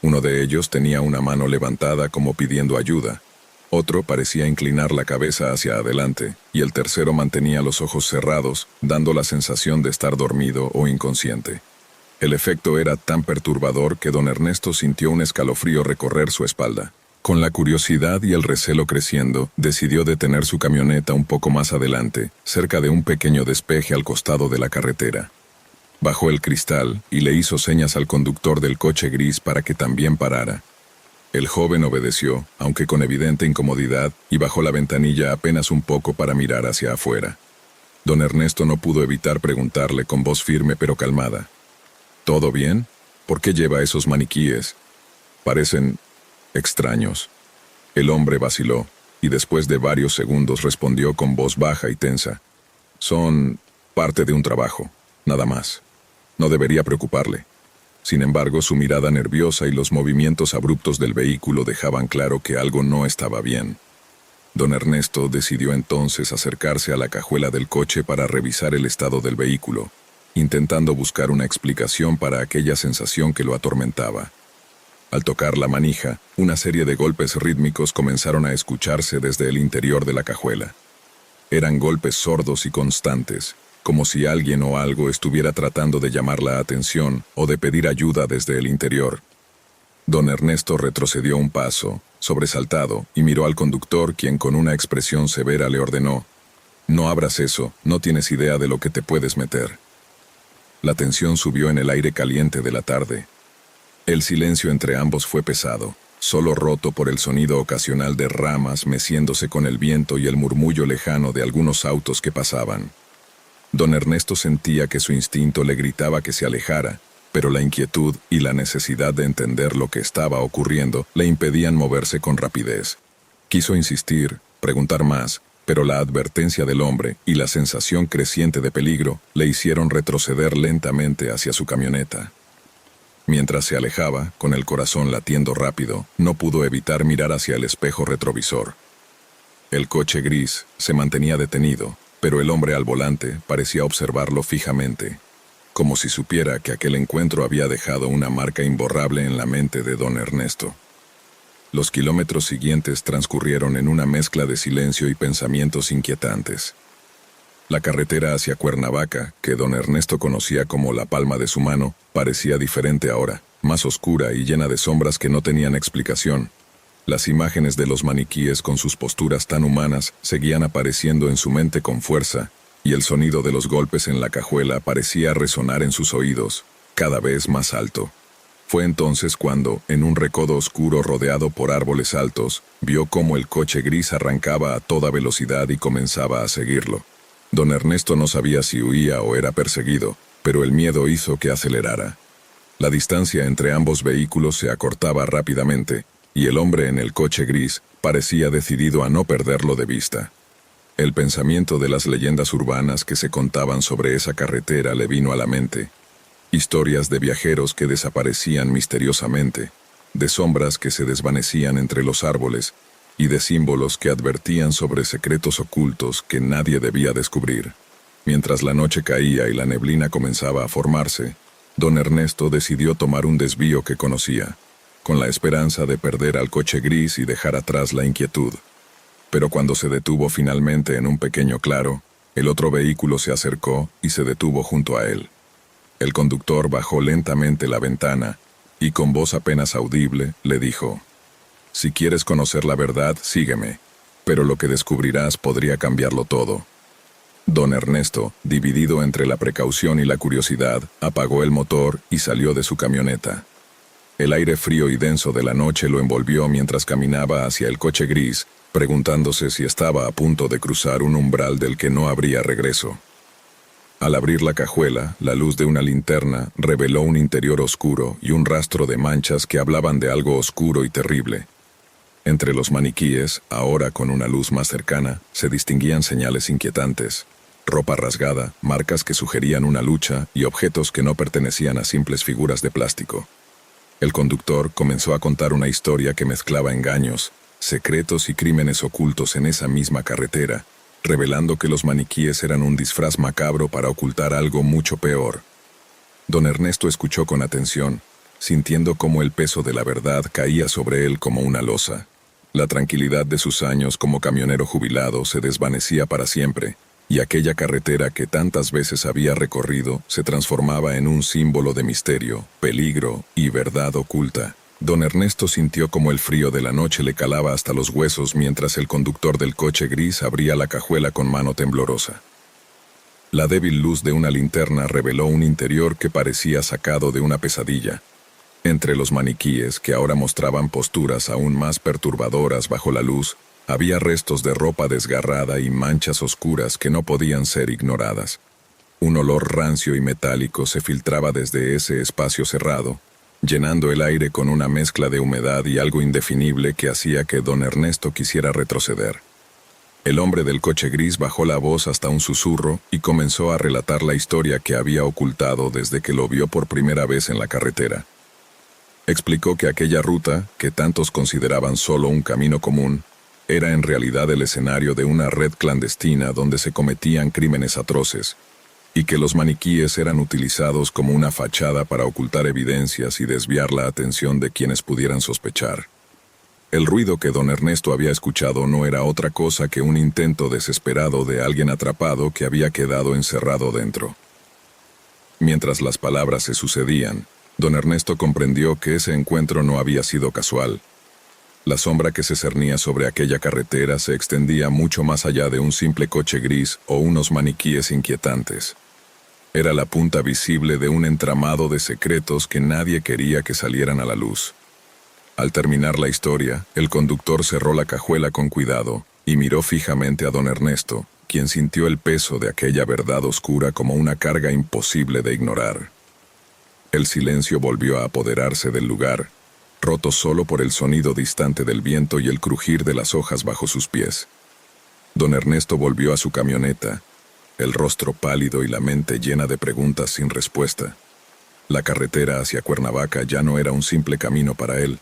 Uno de ellos tenía una mano levantada como pidiendo ayuda, otro parecía inclinar la cabeza hacia adelante, y el tercero mantenía los ojos cerrados, dando la sensación de estar dormido o inconsciente. El efecto era tan perturbador que don Ernesto sintió un escalofrío recorrer su espalda. Con la curiosidad y el recelo creciendo, decidió detener su camioneta un poco más adelante, cerca de un pequeño despeje al costado de la carretera. Bajó el cristal y le hizo señas al conductor del coche gris para que también parara. El joven obedeció, aunque con evidente incomodidad, y bajó la ventanilla apenas un poco para mirar hacia afuera. Don Ernesto no pudo evitar preguntarle con voz firme pero calmada: ¿Todo bien? ¿Por qué lleva esos maniquíes? Parecen extraños. El hombre vaciló, y después de varios segundos respondió con voz baja y tensa: Son parte de un trabajo, nada más. No debería preocuparle. Sin embargo, su mirada nerviosa y los movimientos abruptos del vehículo dejaban claro que algo no estaba bien. Don Ernesto decidió entonces acercarse a la cajuela del coche para revisar el estado del vehículo, intentando buscar una explicación para aquella sensación que lo atormentaba. Al tocar la manija, una serie de golpes rítmicos comenzaron a escucharse desde el interior de la cajuela. Eran golpes sordos y constantes, como si alguien o algo estuviera tratando de llamar la atención o de pedir ayuda desde el interior. Don Ernesto retrocedió un paso, sobresaltado, y miró al conductor, quien con una expresión severa le ordenó: «No abras eso, no tienes idea de lo que te puedes meter». La tensión subió en el aire caliente de la tarde. El silencio entre ambos fue pesado, solo roto por el sonido ocasional de ramas meciéndose con el viento y el murmullo lejano de algunos autos que pasaban. Don Ernesto sentía que su instinto le gritaba que se alejara, pero la inquietud y la necesidad de entender lo que estaba ocurriendo le impedían moverse con rapidez. Quiso insistir, preguntar más, pero la advertencia del hombre y la sensación creciente de peligro le hicieron retroceder lentamente hacia su camioneta. Mientras se alejaba, con el corazón latiendo rápido, no pudo evitar mirar hacia el espejo retrovisor. El coche gris se mantenía detenido, pero el hombre al volante parecía observarlo fijamente, como si supiera que aquel encuentro había dejado una marca imborrable en la mente de don Ernesto. Los kilómetros siguientes transcurrieron en una mezcla de silencio y pensamientos inquietantes. La carretera hacia Cuernavaca, que don Ernesto conocía como la palma de su mano, parecía diferente ahora, más oscura y llena de sombras que no tenían explicación. Las imágenes de los maniquíes con sus posturas tan humanas seguían apareciendo en su mente con fuerza, y el sonido de los golpes en la cajuela parecía resonar en sus oídos, cada vez más alto. Fue entonces cuando, en un recodo oscuro rodeado por árboles altos, vio cómo el coche gris arrancaba a toda velocidad y comenzaba a seguirlo. Don Ernesto no sabía si huía o era perseguido, pero el miedo hizo que acelerara. La distancia entre ambos vehículos se acortaba rápidamente, y el hombre en el coche gris parecía decidido a no perderlo de vista. El pensamiento de las leyendas urbanas que se contaban sobre esa carretera le vino a la mente. Historias de viajeros que desaparecían misteriosamente, de sombras que se desvanecían entre los árboles y de símbolos que advertían sobre secretos ocultos que nadie debía descubrir. Mientras la noche caía y la neblina comenzaba a formarse, don Ernesto decidió tomar un desvío que conocía, con la esperanza de perder al coche gris y dejar atrás la inquietud. Pero cuando se detuvo finalmente en un pequeño claro, el otro vehículo se acercó y se detuvo junto a él. El conductor bajó lentamente la ventana y con voz apenas audible le dijo: «Si quieres conocer la verdad, sígueme, pero lo que descubrirás podría cambiarlo todo». Don Ernesto, dividido entre la precaución y la curiosidad, apagó el motor y salió de su camioneta. El aire frío y denso de la noche lo envolvió mientras caminaba hacia el coche gris, preguntándose si estaba a punto de cruzar un umbral del que no habría regreso. Al abrir la cajuela, la luz de una linterna reveló un interior oscuro y un rastro de manchas que hablaban de algo oscuro y terrible. Entre los maniquíes, ahora con una luz más cercana, se distinguían señales inquietantes: ropa rasgada, marcas que sugerían una lucha y objetos que no pertenecían a simples figuras de plástico. El conductor comenzó a contar una historia que mezclaba engaños, secretos y crímenes ocultos en esa misma carretera, revelando que los maniquíes eran un disfraz macabro para ocultar algo mucho peor. Don Ernesto escuchó con atención, sintiendo cómo el peso de la verdad caía sobre él como una losa. La tranquilidad de sus años como camionero jubilado se desvanecía para siempre, y aquella carretera que tantas veces había recorrido se transformaba en un símbolo de misterio, peligro y verdad oculta. Don Ernesto sintió como el frío de la noche le calaba hasta los huesos mientras el conductor del coche gris abría la cajuela con mano temblorosa. La débil luz de una linterna reveló un interior que parecía sacado de una pesadilla. Entre los maniquíes, que ahora mostraban posturas aún más perturbadoras bajo la luz, había restos de ropa desgarrada y manchas oscuras que no podían ser ignoradas. Un olor rancio y metálico se filtraba desde ese espacio cerrado, llenando el aire con una mezcla de humedad y algo indefinible que hacía que don Ernesto quisiera retroceder. El hombre del coche gris bajó la voz hasta un susurro y comenzó a relatar la historia que había ocultado desde que lo vio por primera vez en la carretera. Explicó que aquella ruta, que tantos consideraban solo un camino común, era en realidad el escenario de una red clandestina donde se cometían crímenes atroces, y que los maniquíes eran utilizados como una fachada para ocultar evidencias y desviar la atención de quienes pudieran sospechar. El ruido que don Ernesto había escuchado no era otra cosa que un intento desesperado de alguien atrapado que había quedado encerrado dentro. Mientras las palabras se sucedían, don Ernesto comprendió que ese encuentro no había sido casual. La sombra que se cernía sobre aquella carretera se extendía mucho más allá de un simple coche gris o unos maniquíes inquietantes. Era la punta visible de un entramado de secretos que nadie quería que salieran a la luz. Al terminar la historia, el conductor cerró la cajuela con cuidado y miró fijamente a don Ernesto, quien sintió el peso de aquella verdad oscura como una carga imposible de ignorar. El silencio volvió a apoderarse del lugar, roto solo por el sonido distante del viento y el crujir de las hojas bajo sus pies. Don Ernesto volvió a su camioneta, el rostro pálido y la mente llena de preguntas sin respuesta. La carretera hacia Cuernavaca ya no era un simple camino para él,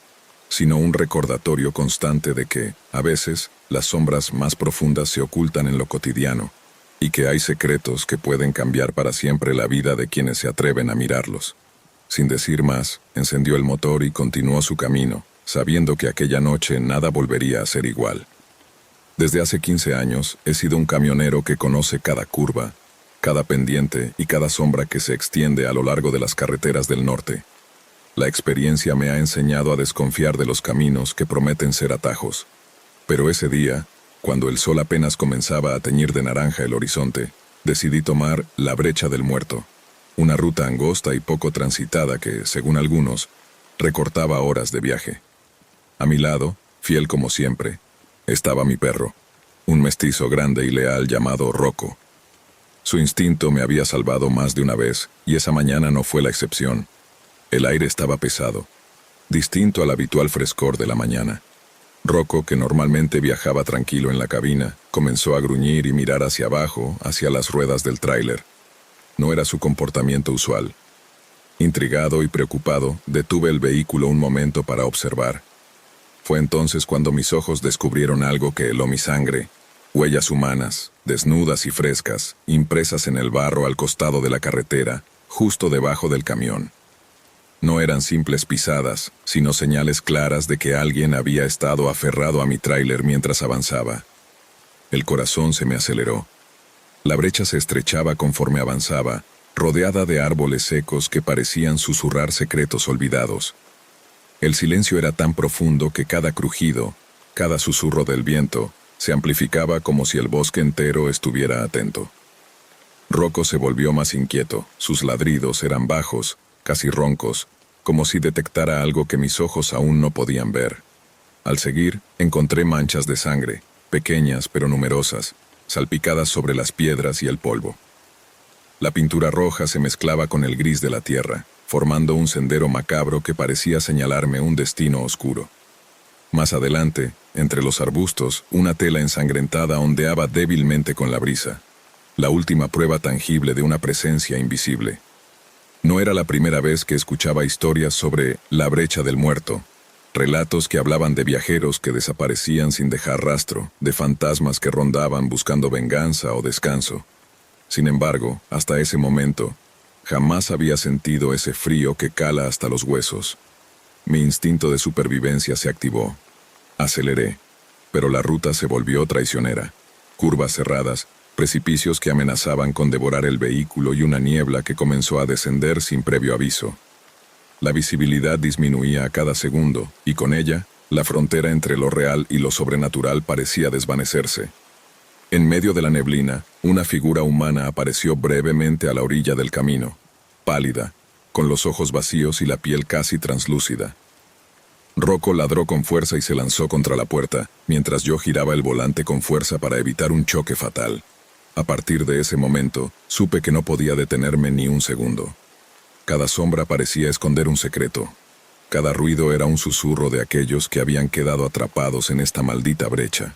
sino un recordatorio constante de que, a veces, las sombras más profundas se ocultan en lo cotidiano, y que hay secretos que pueden cambiar para siempre la vida de quienes se atreven a mirarlos. Sin decir más, encendió el motor y continuó su camino, sabiendo que aquella noche nada volvería a ser igual. Desde hace 15 años he sido un camionero que conoce cada curva, cada pendiente y cada sombra que se extiende a lo largo de las carreteras del norte. La experiencia me ha enseñado a desconfiar de los caminos que prometen ser atajos. Pero ese día, cuando el sol apenas comenzaba a teñir de naranja el horizonte, decidí tomar la Brecha del Muerto, una ruta angosta y poco transitada que, según algunos, recortaba horas de viaje. A mi lado, fiel como siempre, estaba mi perro, un mestizo grande y leal llamado Rocco. Su instinto me había salvado más de una vez, y esa mañana no fue la excepción. El aire estaba pesado, distinto al habitual frescor de la mañana. Rocco, que normalmente viajaba tranquilo en la cabina, comenzó a gruñir y mirar hacia abajo, hacia las ruedas del tráiler. No era su comportamiento usual. Intrigado y preocupado, detuve el vehículo un momento para observar. Fue entonces cuando mis ojos descubrieron algo que heló mi sangre: huellas humanas, desnudas y frescas, impresas en el barro al costado de la carretera, justo debajo del camión. No eran simples pisadas, sino señales claras de que alguien había estado aferrado a mi tráiler mientras avanzaba. El corazón se me aceleró. La brecha se estrechaba conforme avanzaba, rodeada de árboles secos que parecían susurrar secretos olvidados. El silencio era tan profundo que cada crujido, cada susurro del viento, se amplificaba como si el bosque entero estuviera atento. Rocco se volvió más inquieto. Sus ladridos eran bajos, casi roncos, como si detectara algo que mis ojos aún no podían ver. Al seguir, encontré manchas de sangre, pequeñas pero numerosas, salpicadas sobre las piedras y el polvo. La pintura roja se mezclaba con el gris de la tierra, formando un sendero macabro que parecía señalarme un destino oscuro. Más adelante, entre los arbustos, una tela ensangrentada ondeaba débilmente con la brisa, la última prueba tangible de una presencia invisible. No era la primera vez que escuchaba historias sobre la Brecha del Muerto, relatos que hablaban de viajeros que desaparecían sin dejar rastro, de fantasmas que rondaban buscando venganza o descanso. Sin embargo, hasta ese momento, jamás había sentido ese frío que cala hasta los huesos. Mi instinto de supervivencia se activó. Aceleré, pero la ruta se volvió traicionera. Curvas cerradas, precipicios que amenazaban con devorar el vehículo y una niebla que comenzó a descender sin previo aviso. La visibilidad disminuía a cada segundo, y con ella, la frontera entre lo real y lo sobrenatural parecía desvanecerse. En medio de la neblina, una figura humana apareció brevemente a la orilla del camino, pálida, con los ojos vacíos y la piel casi translúcida. Rocco ladró con fuerza y se lanzó contra la puerta, mientras yo giraba el volante con fuerza para evitar un choque fatal. A partir de ese momento, supe que no podía detenerme ni un segundo. Cada sombra parecía esconder un secreto. Cada ruido era un susurro de aquellos que habían quedado atrapados en esta maldita brecha.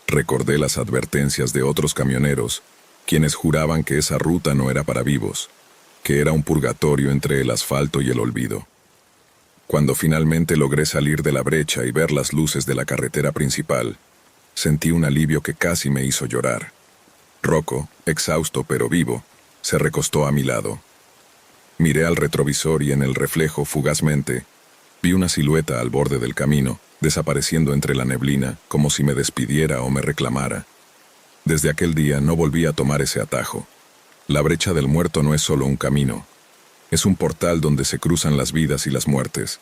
Recordé las advertencias de otros camioneros, quienes juraban que esa ruta no era para vivos, que era un purgatorio entre el asfalto y el olvido. Cuando finalmente logré salir de la brecha y ver las luces de la carretera principal, sentí un alivio que casi me hizo llorar. Rocco, exhausto pero vivo, se recostó a mi lado. Miré al retrovisor y en el reflejo, fugazmente, vi una silueta al borde del camino, desapareciendo entre la neblina, como si me despidiera o me reclamara. Desde aquel día no volví a tomar ese atajo. La brecha del muerto no es solo un camino. Es un portal donde se cruzan las vidas y las muertes.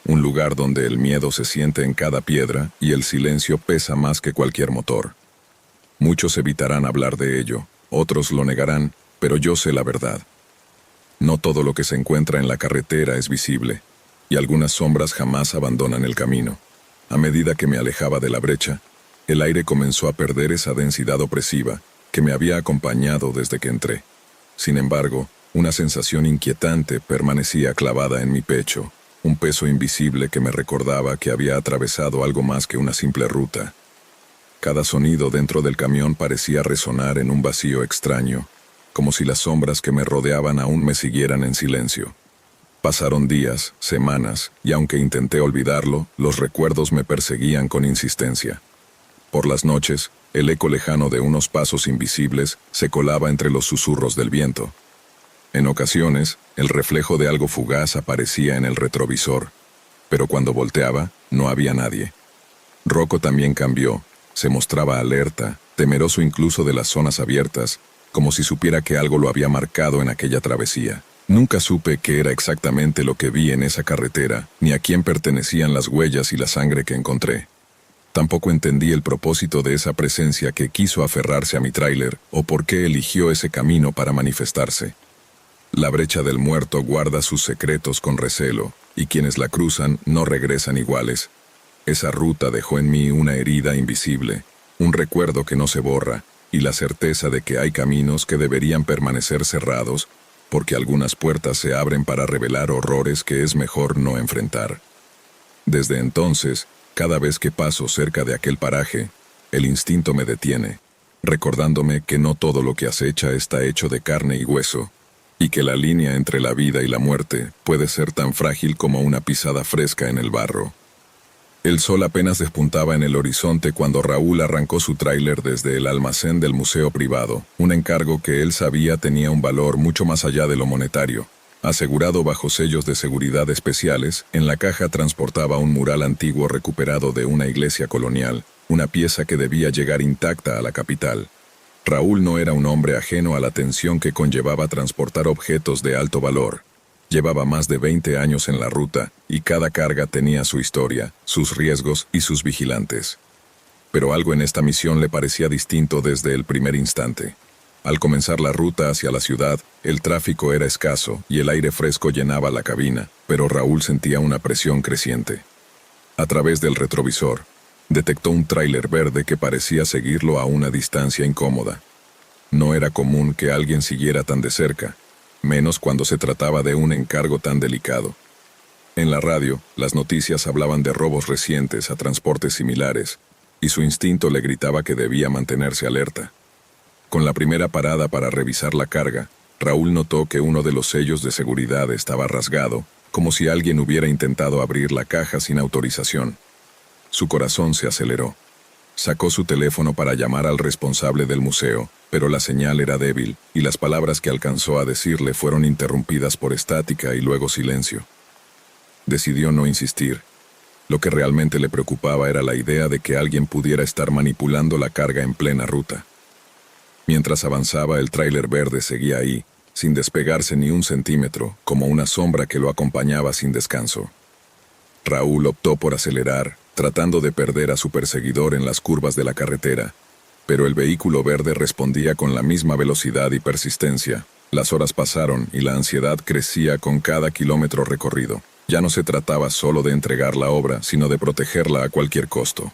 Un lugar donde el miedo se siente en cada piedra y el silencio pesa más que cualquier motor. Muchos evitarán hablar de ello, otros lo negarán, pero yo sé la verdad. No todo lo que se encuentra en la carretera es visible, y algunas sombras jamás abandonan el camino. A medida que me alejaba de la brecha, el aire comenzó a perder esa densidad opresiva que me había acompañado desde que entré. Sin embargo, una sensación inquietante permanecía clavada en mi pecho, un peso invisible que me recordaba que había atravesado algo más que una simple ruta. Cada sonido dentro del camión parecía resonar en un vacío extraño, como si las sombras que me rodeaban aún me siguieran en silencio. Pasaron días, semanas, y aunque intenté olvidarlo, los recuerdos me perseguían con insistencia. Por las noches, el eco lejano de unos pasos invisibles se colaba entre los susurros del viento. En ocasiones, el reflejo de algo fugaz aparecía en el retrovisor, pero cuando volteaba, no había nadie. Rocco también cambió, se mostraba alerta, temeroso incluso de las zonas abiertas, como si supiera que algo lo había marcado en aquella travesía. Nunca supe qué era exactamente lo que vi en esa carretera, ni a quién pertenecían las huellas y la sangre que encontré. Tampoco entendí el propósito de esa presencia que quiso aferrarse a mi tráiler o por qué eligió ese camino para manifestarse. La brecha del muerto guarda sus secretos con recelo, y quienes la cruzan no regresan iguales. Esa ruta dejó en mí una herida invisible, un recuerdo que no se borra, y la certeza de que hay caminos que deberían permanecer cerrados, porque algunas puertas se abren para revelar horrores que es mejor no enfrentar. Desde entonces, cada vez que paso cerca de aquel paraje, el instinto me detiene, recordándome que no todo lo que acecha está hecho de carne y hueso, y que la línea entre la vida y la muerte puede ser tan frágil como una pisada fresca en el barro. El sol apenas despuntaba en el horizonte cuando Raúl arrancó su tráiler desde el almacén del museo privado, un encargo que él sabía tenía un valor mucho más allá de lo monetario. Asegurado bajo sellos de seguridad especiales, en la caja transportaba un mural antiguo recuperado de una iglesia colonial, una pieza que debía llegar intacta a la capital. Raúl no era un hombre ajeno a la tensión que conllevaba transportar objetos de alto valor. Llevaba más de 20 años en la ruta, y cada carga tenía su historia, sus riesgos y sus vigilantes. Pero algo en esta misión le parecía distinto desde el primer instante. Al comenzar la ruta hacia la ciudad, el tráfico era escaso y el aire fresco llenaba la cabina, pero Raúl sentía una presión creciente. A través del retrovisor, detectó un tráiler verde que parecía seguirlo a una distancia incómoda. No era común que alguien siguiera tan de cerca, menos cuando se trataba de un encargo tan delicado. En la radio, las noticias hablaban de robos recientes a transportes similares, y su instinto le gritaba que debía mantenerse alerta. Con la primera parada para revisar la carga, Raúl notó que uno de los sellos de seguridad estaba rasgado, como si alguien hubiera intentado abrir la caja sin autorización. Su corazón se aceleró. Sacó su teléfono para llamar al responsable del museo, pero la señal era débil, y las palabras que alcanzó a decirle fueron interrumpidas por estática y luego silencio. Decidió no insistir. Lo que realmente le preocupaba era la idea de que alguien pudiera estar manipulando la carga en plena ruta. Mientras avanzaba, el tráiler verde seguía ahí, sin despegarse ni un centímetro, como una sombra que lo acompañaba sin descanso. Raúl optó por acelerar, tratando de perder a su perseguidor en las curvas de la carretera, pero el vehículo verde respondía con la misma velocidad y persistencia. Las horas pasaron y la ansiedad crecía con cada kilómetro recorrido. Ya no se trataba solo de entregar la obra, sino de protegerla a cualquier costo.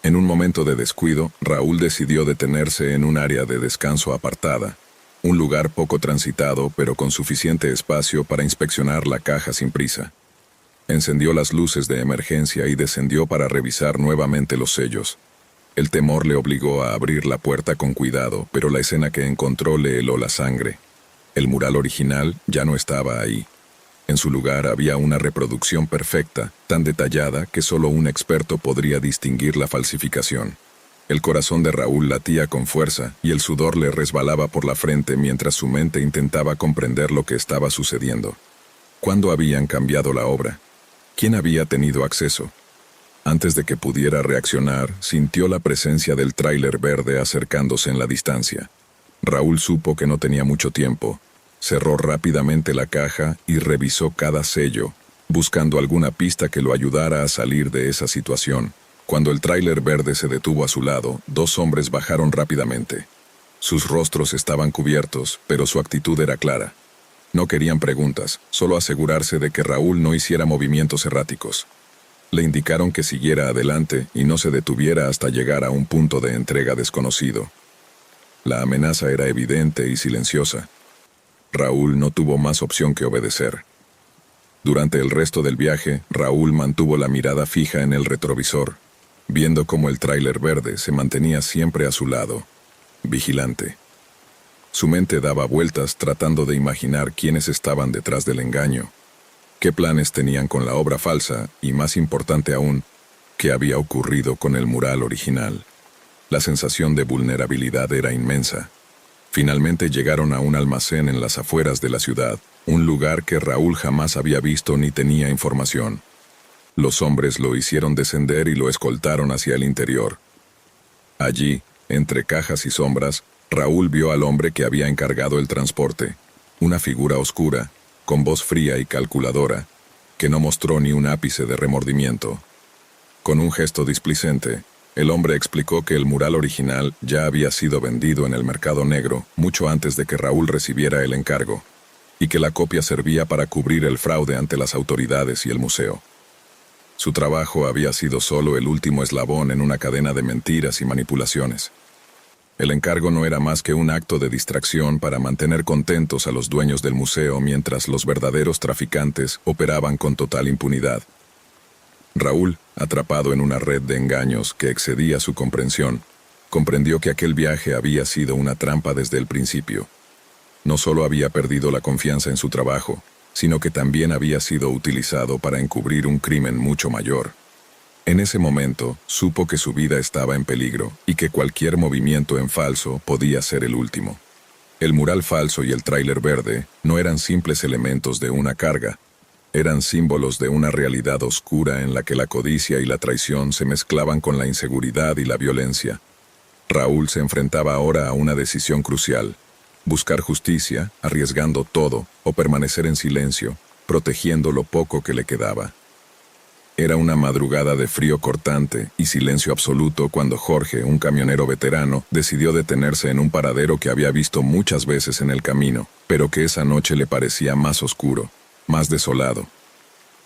En un momento de descuido, Raúl decidió detenerse en un área de descanso apartada, un lugar poco transitado, pero con suficiente espacio para inspeccionar la caja sin prisa. Encendió las luces de emergencia y descendió para revisar nuevamente los sellos. El temor le obligó a abrir la puerta con cuidado, pero la escena que encontró le heló la sangre. El mural original ya no estaba ahí. En su lugar había una reproducción perfecta, tan detallada que solo un experto podría distinguir la falsificación. El corazón de Raúl latía con fuerza y el sudor le resbalaba por la frente mientras su mente intentaba comprender lo que estaba sucediendo. ¿Cuándo habían cambiado la obra? ¿Quién había tenido acceso? Antes de que pudiera reaccionar, sintió la presencia del tráiler verde acercándose en la distancia. Raúl supo que no tenía mucho tiempo. Cerró rápidamente la caja y revisó cada sello, buscando alguna pista que lo ayudara a salir de esa situación. Cuando el tráiler verde se detuvo a su lado, dos hombres bajaron rápidamente. Sus rostros estaban cubiertos, pero su actitud era clara. No querían preguntas, solo asegurarse de que Raúl no hiciera movimientos erráticos. Le indicaron que siguiera adelante y no se detuviera hasta llegar a un punto de entrega desconocido. La amenaza era evidente y silenciosa. Raúl no tuvo más opción que obedecer. Durante el resto del viaje, Raúl mantuvo la mirada fija en el retrovisor, viendo cómo el tráiler verde se mantenía siempre a su lado, vigilante. Su mente daba vueltas tratando de imaginar quiénes estaban detrás del engaño, qué planes tenían con la obra falsa y, más importante aún, qué había ocurrido con el mural original. La sensación de vulnerabilidad era inmensa. Finalmente llegaron a un almacén en las afueras de la ciudad, un lugar que Raúl jamás había visto ni tenía información. Los hombres lo hicieron descender y lo escoltaron hacia el interior. Allí, entre cajas y sombras, Raúl vio al hombre que había encargado el transporte, una figura oscura, con voz fría y calculadora, que no mostró ni un ápice de remordimiento. Con un gesto displicente, el hombre explicó que el mural original ya había sido vendido en el mercado negro mucho antes de que Raúl recibiera el encargo, y que la copia servía para cubrir el fraude ante las autoridades y el museo. Su trabajo había sido solo el último eslabón en una cadena de mentiras y manipulaciones. El encargo no era más que un acto de distracción para mantener contentos a los dueños del museo mientras los verdaderos traficantes operaban con total impunidad. Raúl, atrapado en una red de engaños que excedía su comprensión, comprendió que aquel viaje había sido una trampa desde el principio. No solo había perdido la confianza en su trabajo, sino que también había sido utilizado para encubrir un crimen mucho mayor. En ese momento, supo que su vida estaba en peligro y que cualquier movimiento en falso podía ser el último. El mural falso y el tráiler verde no eran simples elementos de una carga, eran símbolos de una realidad oscura en la que la codicia y la traición se mezclaban con la inseguridad y la violencia. Raúl se enfrentaba ahora a una decisión crucial: buscar justicia, arriesgando todo, o permanecer en silencio, protegiendo lo poco que le quedaba. Era una madrugada de frío cortante y silencio absoluto cuando Jorge, un camionero veterano, decidió detenerse en un paradero que había visto muchas veces en el camino, pero que esa noche le parecía más oscuro, más desolado.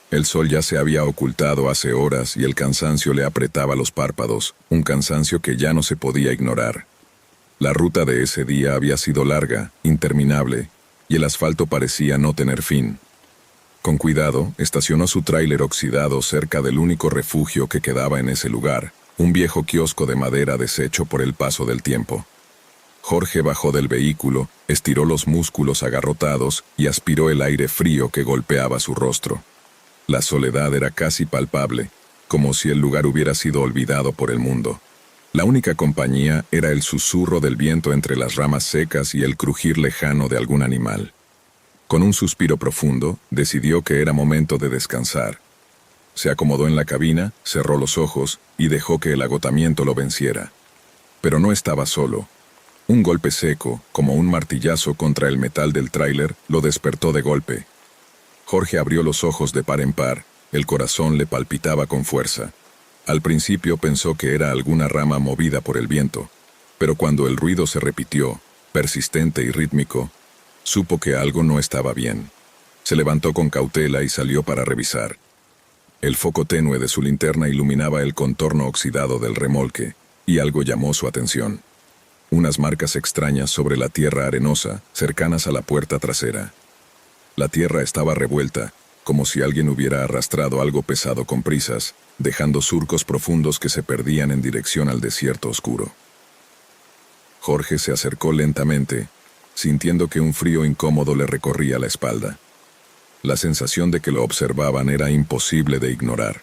El sol ya se había ocultado hace horas y el cansancio le apretaba los párpados, un cansancio que ya no se podía ignorar. La ruta de ese día había sido larga, interminable, y el asfalto parecía no tener fin. Con cuidado, estacionó su tráiler oxidado cerca del único refugio que quedaba en ese lugar, un viejo kiosco de madera deshecho por el paso del tiempo. Jorge bajó del vehículo, estiró los músculos agarrotados y aspiró el aire frío que golpeaba su rostro. La soledad era casi palpable, como si el lugar hubiera sido olvidado por el mundo. La única compañía era el susurro del viento entre las ramas secas y el crujir lejano de algún animal. Con un suspiro profundo, decidió que era momento de descansar. Se acomodó en la cabina, cerró los ojos y dejó que el agotamiento lo venciera. Pero no estaba solo. Un golpe seco, como un martillazo contra el metal del tráiler, lo despertó de golpe. Jorge abrió los ojos de par en par, el corazón le palpitaba con fuerza. Al principio pensó que era alguna rama movida por el viento, pero cuando el ruido se repitió, persistente y rítmico, supo que algo no estaba bien. Se levantó con cautela y salió para revisar. El foco tenue de su linterna iluminaba el contorno oxidado del remolque, y algo llamó su atención. Unas marcas extrañas sobre la tierra arenosa, cercanas a la puerta trasera. La tierra estaba revuelta, como si alguien hubiera arrastrado algo pesado con prisas, dejando surcos profundos que se perdían en dirección al desierto oscuro. Jorge se acercó lentamente, sintiendo que un frío incómodo le recorría la espalda. La sensación de que lo observaban era imposible de ignorar.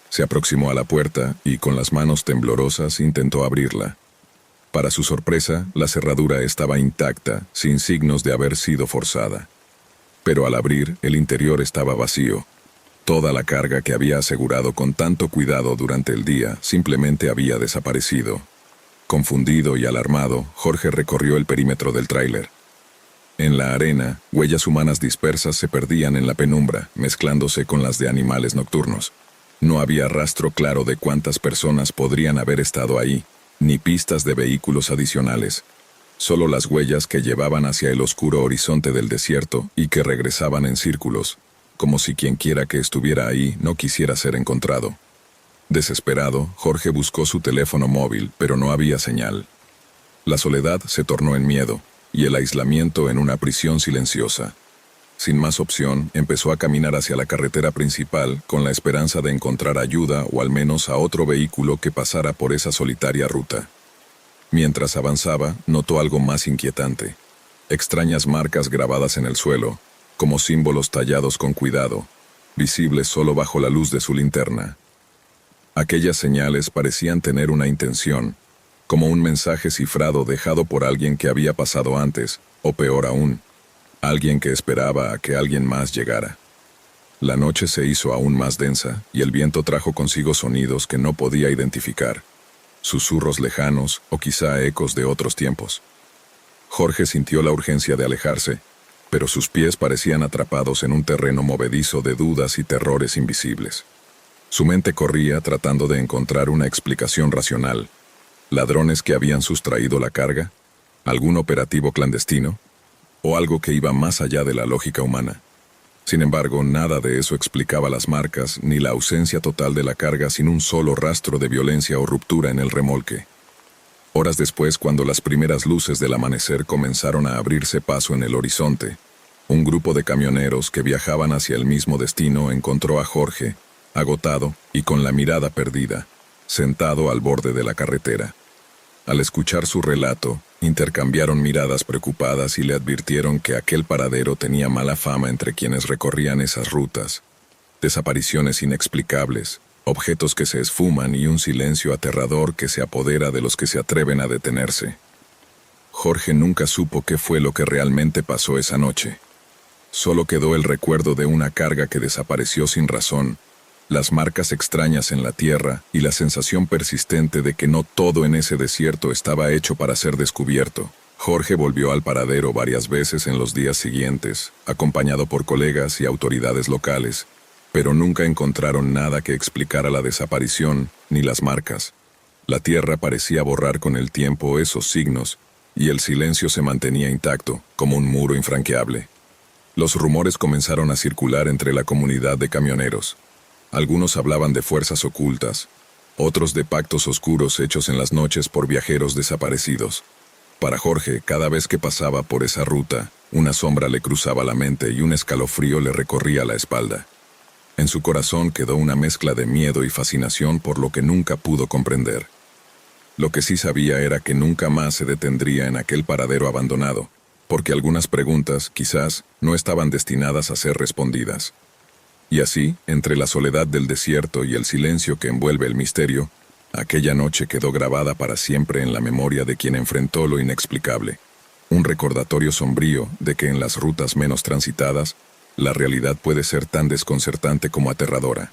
Se aproximó a la puerta y, con las manos temblorosas, intentó abrirla. Para su sorpresa, la cerradura estaba intacta, sin signos de haber sido forzada. Pero al abrir, el interior estaba vacío. Toda la carga que había asegurado con tanto cuidado durante el día simplemente había desaparecido. Confundido y alarmado, Jorge recorrió el perímetro del tráiler. En la arena, huellas humanas dispersas se perdían en la penumbra, mezclándose con las de animales nocturnos. No había rastro claro de cuántas personas podrían haber estado ahí, ni pistas de vehículos adicionales. Solo las huellas que llevaban hacia el oscuro horizonte del desierto y que regresaban en círculos, como si quienquiera que estuviera ahí no quisiera ser encontrado. Desesperado, Jorge buscó su teléfono móvil, pero no había señal. La soledad se tornó en miedo, y el aislamiento en una prisión silenciosa. Sin más opción, empezó a caminar hacia la carretera principal con la esperanza de encontrar ayuda o al menos a otro vehículo que pasara por esa solitaria ruta. Mientras avanzaba, notó algo más inquietante. Extrañas marcas grabadas en el suelo, como símbolos tallados con cuidado, visibles solo bajo la luz de su linterna. Aquellas señales parecían tener una intención, como un mensaje cifrado dejado por alguien que había pasado antes, o peor aún, alguien que esperaba a que alguien más llegara. La noche se hizo aún más densa, y el viento trajo consigo sonidos que no podía identificar, susurros lejanos o quizá ecos de otros tiempos. Jorge sintió la urgencia de alejarse, pero sus pies parecían atrapados en un terreno movedizo de dudas y terrores invisibles. Su mente corría tratando de encontrar una explicación racional. ¿Ladrones que habían sustraído la carga? ¿Algún operativo clandestino? ¿O algo que iba más allá de la lógica humana? Sin embargo, nada de eso explicaba las marcas ni la ausencia total de la carga sin un solo rastro de violencia o ruptura en el remolque. Horas después, cuando las primeras luces del amanecer comenzaron a abrirse paso en el horizonte, un grupo de camioneros que viajaban hacia el mismo destino encontró a Jorge, agotado y con la mirada perdida, sentado al borde de la carretera. Al escuchar su relato, intercambiaron miradas preocupadas y le advirtieron que aquel paradero tenía mala fama entre quienes recorrían esas rutas. Desapariciones inexplicables, objetos que se esfuman y un silencio aterrador que se apodera de los que se atreven a detenerse. Jorge nunca supo qué fue lo que realmente pasó esa noche. Solo quedó el recuerdo de una carga que desapareció sin razón, las marcas extrañas en la tierra y la sensación persistente de que no todo en ese desierto estaba hecho para ser descubierto. Jorge volvió al paradero varias veces en los días siguientes, acompañado por colegas y autoridades locales, pero nunca encontraron nada que explicara la desaparición ni las marcas. La tierra parecía borrar con el tiempo esos signos, y el silencio se mantenía intacto, como un muro infranqueable. Los rumores comenzaron a circular entre la comunidad de camioneros. Algunos hablaban de fuerzas ocultas, otros de pactos oscuros hechos en las noches por viajeros desaparecidos. Para Jorge, cada vez que pasaba por esa ruta, una sombra le cruzaba la mente y un escalofrío le recorría la espalda. En su corazón quedó una mezcla de miedo y fascinación por lo que nunca pudo comprender. Lo que sí sabía era que nunca más se detendría en aquel paradero abandonado, porque algunas preguntas, quizás, no estaban destinadas a ser respondidas. Y así, entre la soledad del desierto y el silencio que envuelve el misterio, aquella noche quedó grabada para siempre en la memoria de quien enfrentó lo inexplicable. Un recordatorio sombrío de que en las rutas menos transitadas, la realidad puede ser tan desconcertante como aterradora.